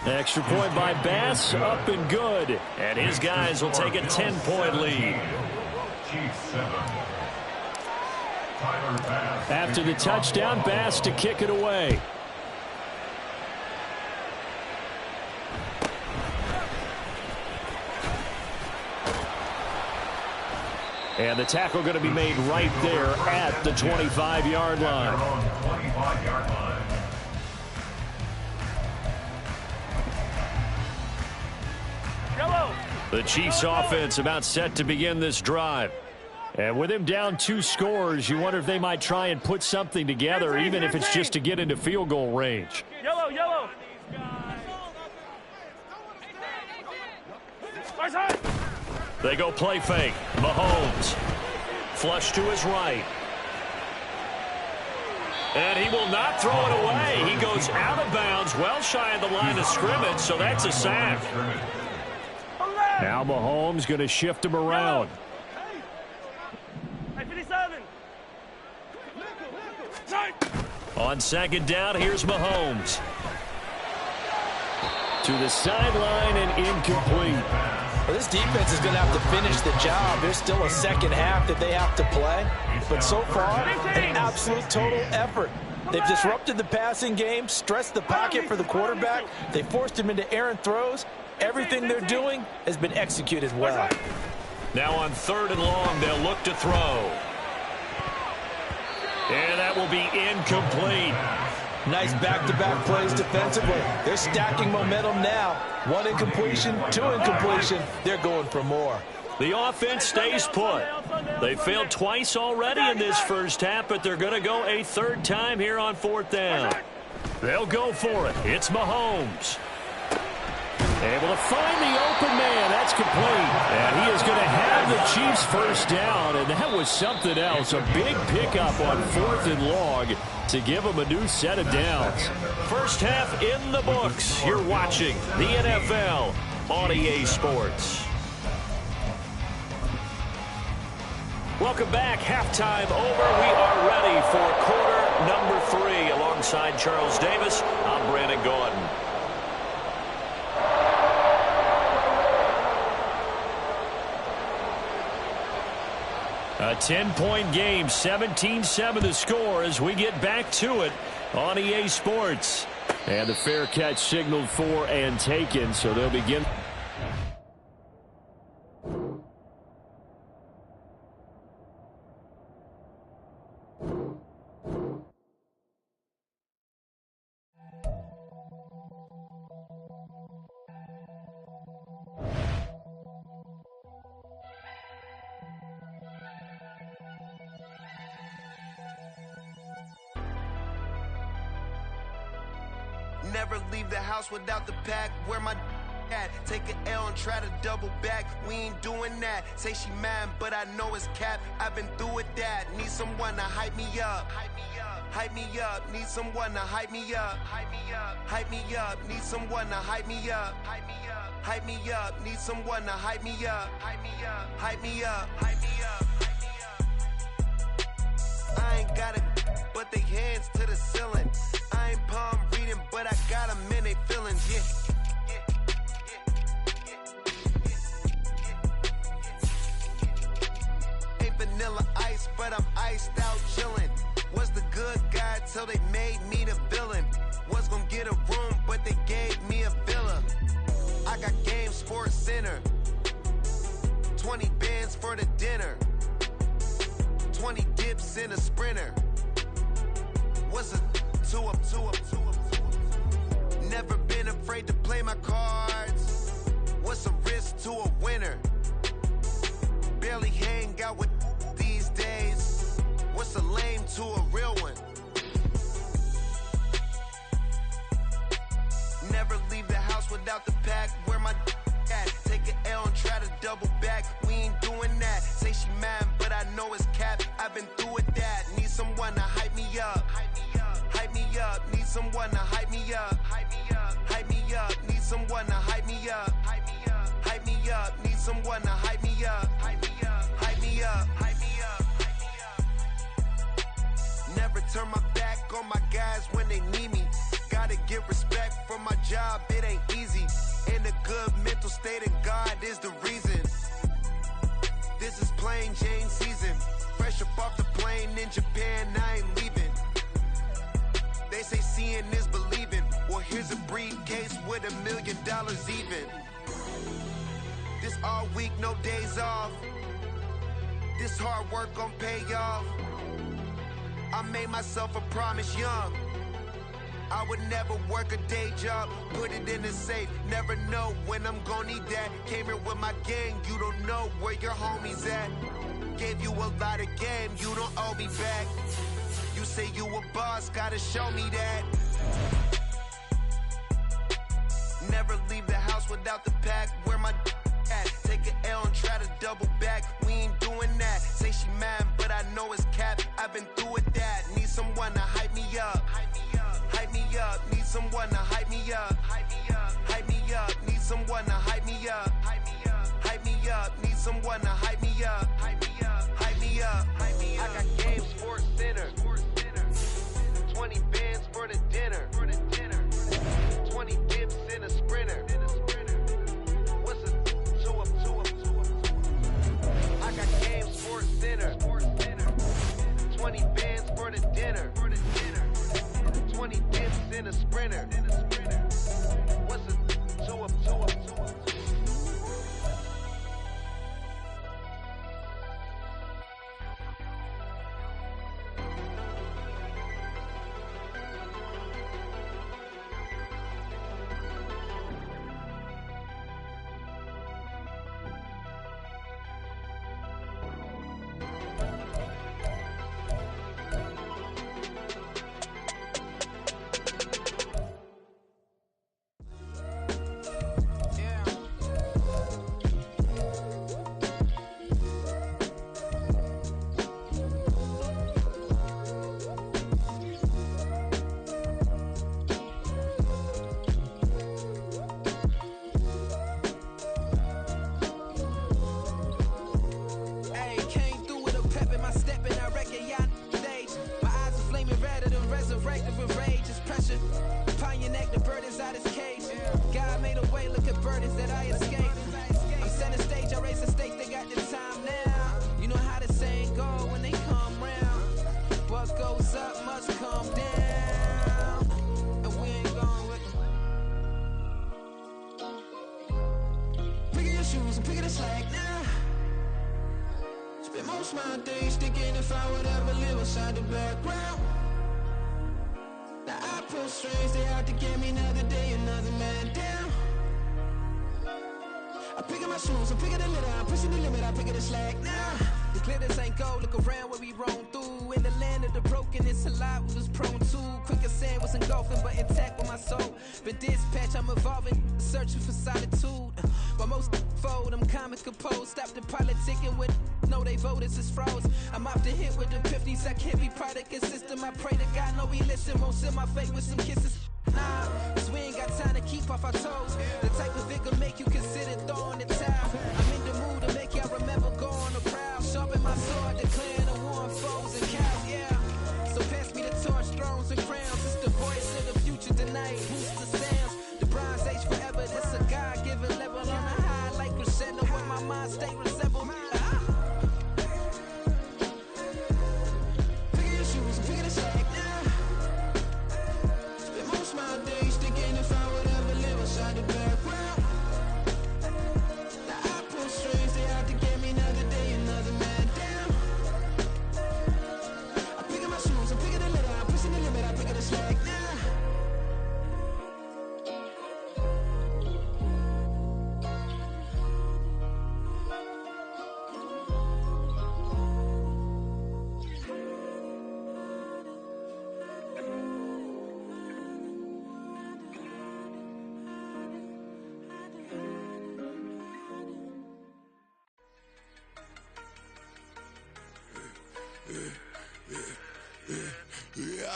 Extra point by Bass, up and good. And his guys will take a 10-point lead. After the touchdown, Bass to kick it away. And the tackle going to be made right there at the 25-yard line. The Chiefs offense about set to begin this drive. And with him down 2 scores, you wonder if they might try and put something together, even if it's just to get into field goal range. Yellow. They go play fake. Mahomes. Flush to his right. And he will not throw it away. He goes out of bounds, well shy of the line of scrimmage, so that's a sack. Now Mahomes going to shift him around. On second down, here's Mahomes. To the sideline and incomplete. Well, this defense is going to have to finish the job. There's still a second half that they have to play. But so far, an absolute total effort. They've disrupted the passing game, stressed the pocket for the quarterback. They forced him into errant throws. Everything they're doing has been executed well. Now on 3rd and long, they'll look to throw. And that will be incomplete. Nice back-to-back plays defensively. They're stacking momentum now. 1 incompletion, 2 incompletion. They're going for more. The offense stays put. They failed twice already in this first half, but they're going to go a 3rd time here on 4th down. They'll go for it. It's Mahomes. Able to find the open man. That's complete. And he is going to have the Chiefs first down, and that was something else. A big pickup on 4th and long to give them a new set of downs. First half in the books. You're watching the NFL on EA Sports. Welcome back. Halftime over. We are ready for quarter number 3. Alongside Charles Davis, I'm Brandon Gordon. A 10-point game, 17-7 the score as we get back to it on EA Sports. And the fair catch signaled for and taken, so they'll begin. Never leave the house without the pack. Where my at? Take an L and try to double back. We ain't doing that. Say she mad, but I know it's cap. I've been through with that. Need someone to hype me up. Hype me up. Need someone to hype me up. Hype me up. Need someone to hype me up. Hype me up. Need someone to hype me up. Hype me up. I ain't got it, but they hands to the ceiling. I ain't palm reading, but I got them in they feelings, yeah. Ain't vanilla ice, but I'm iced out chillin'. Was the good guy till they made me the villain. Was gonna get a room, but they gave me a villa. I got Game Sports Center. 20 bands for the dinner. 20 dips in a sprinter. What's a 2 up? Never been afraid to play my cards. What's a risk to a winner? Barely hang out with these days. What's a lame to a real one? Never leave the house without the pack. Where my at? Take an L and try to double back. We ain't doing that. Say she mad, but I know it's cap. I've been through with that. Need someone to hype me up. Hype me up. Need someone to hype me up. Hype me up. Need someone to hype me up. Hype me up. Need someone to hype me up. Hype me up. Never turn my back on my guys when they need me. Gotta give respect for my job, it ain't easy. In a good mental state, and God is the reason. This is plain Jane season. Fresh up off the plane in Japan, I ain't leaving. They say seeing is believing. Well, here's a briefcase with $1 million even. This all week, no days off. This hard work gon' pay off. I made myself a promise young. I would never work a day job, put it in the safe. Never know when I'm gon' need that. Came here with my gang, you don't know where your homies at. Gave you a lot of game, you don't owe me back. You say you a boss, gotta show me that. Never leave the house without the pack. Where my at? Take an L and try to double back. We ain't doing that. Say she mad, but I know it's cap. I've been through with that. Need someone to hype me up. Hype me up. Need someone to hype me up. Hype me up. Need someone to hype me up. Hype me up. Need someone to hype me up. Hype me up. I got Game Sports Center. 20 bands for the dinner. 20 dips in a sprinter. What's a 2 up? sprinter. What's a 2 up, 2 up, 2 up? My days thinking if I would ever live inside the background. Now I pull strings, they out to get me another day, another man down. I'm picking my shoes, I'm picking the litter, I'm pushing the limit, I'm picking the slack now. The glitters ain't gold, look around where we roam through. In the land of the broken, it's a lot we was prone to. Quicker sand was engulfing, but intact with my soul. Been dispatched, I'm evolving, searching for solitude. While most fold, I'm comic composed. Stop the politicking with no, they voters is frauds. I'm off the hit with the 50s, I can't be product and system. I pray to God, no, he listen, won't send my fate with some kisses. Nah, cause we ain't got time to keep off our toes. The type of vigor make you consider throwing the towel. I'm in the mood to make y'all remember going the proud. Sharpen my sword, declaring the war on foes and cows, yeah. So pass me the torch, thrones and crowns. It's the voice of the future tonight. Boost the sounds, the bronze age forever. This a God-given level on a high like crescendo. When my mind state resemble me.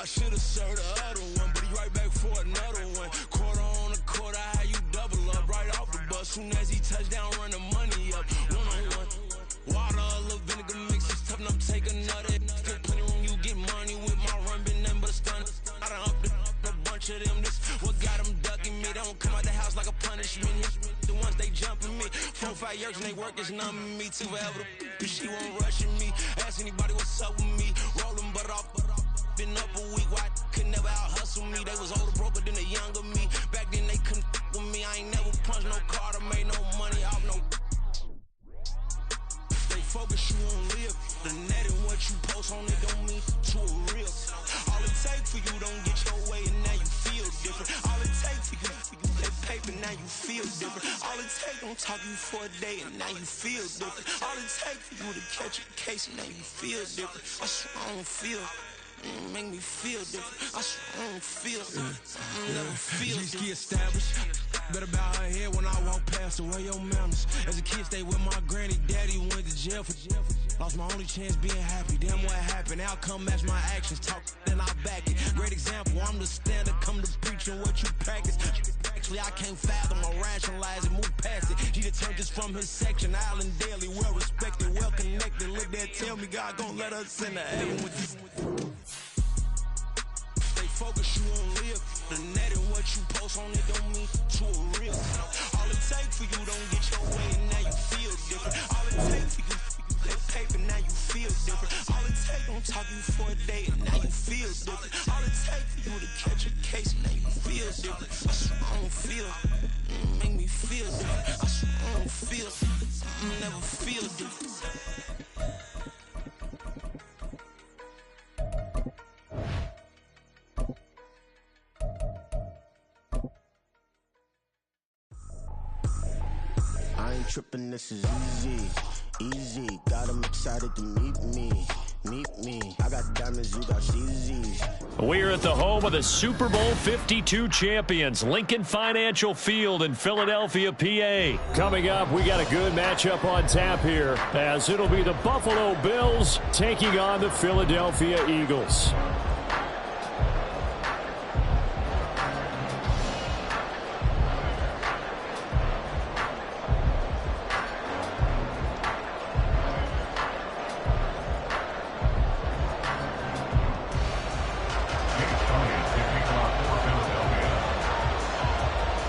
I should've served the other one, but he right back for another one. Quarter on a quarter, how you double up right off the bus. Soon as he touch down, run the money up. One-on-one. Water, a little vinegar mix, it's tough enough to take another. Get plenty room, you get money with my run, been nothing but a stun. I done up a bunch of them. This what got them ducking me. They don't come out the house like a punishment. The ones they jumping me. 4 or 5 years and they work is numbing me. Too forever, she won't rushing me. Ask anybody what's up with me. Rolling butt off. Been up a week, why could never out hustle me? They was older, broker than the younger me. Back then they couldn't with me. I ain't never punched no card or made no money off no. Stay focused, you won't live. The net and what you post on it don't mean to a real. All it takes for you don't get your way and now you feel different. All it takes for you that paper, now you feel different. All it takes don't talk you for a day and now you feel different. All it takes for you to catch a case and now you feel different. I swear I don't feel. Make me feel different. I swear I don't feel. I never feel different. G-ski established. Better bow her head when I walk past. Away your manners. As a kid, stayed with my granny. Daddy went to jail for jail. Lost my only chance being happy. Damn, what happened? Outcome match my actions. Talk, then I back it. Great example. I'm the standard. Come to preaching what you practice. Actually, I can't fathom or rationalize and move past it. She determined this from his section. Island daily, well respected, well connected. Look there, tell me God gon' let us in the heaven with you. Stay focused, you won't live. The net and what you post on it don't mean to a real. All it takes for you don't get your way and now you feel different. All it takes for you that paper, now you feel different. All it takes don't talk you for a day and now you feel different. All it takes for you to catch a case and now you feel different. I swear I don't feel, make me feel different. I swear I don't feel, never feel different. I ain't tripping, this is easy, easy. Got them excited to meet me. I got diamonds, you got CZs. We're at the home of the Super Bowl 52 champions, Lincoln Financial Field in Philadelphia, PA. Coming up, we got a good matchup on tap here, as it'll be the Buffalo Bills taking on the Philadelphia Eagles.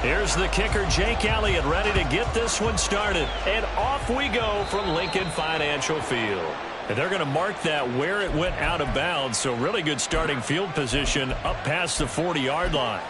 Here's the kicker, Jake Elliott, ready to get this one started. And off we go from Lincoln Financial Field. And they're going to mark that where it went out of bounds, so really good starting field position up past the 40-yard line.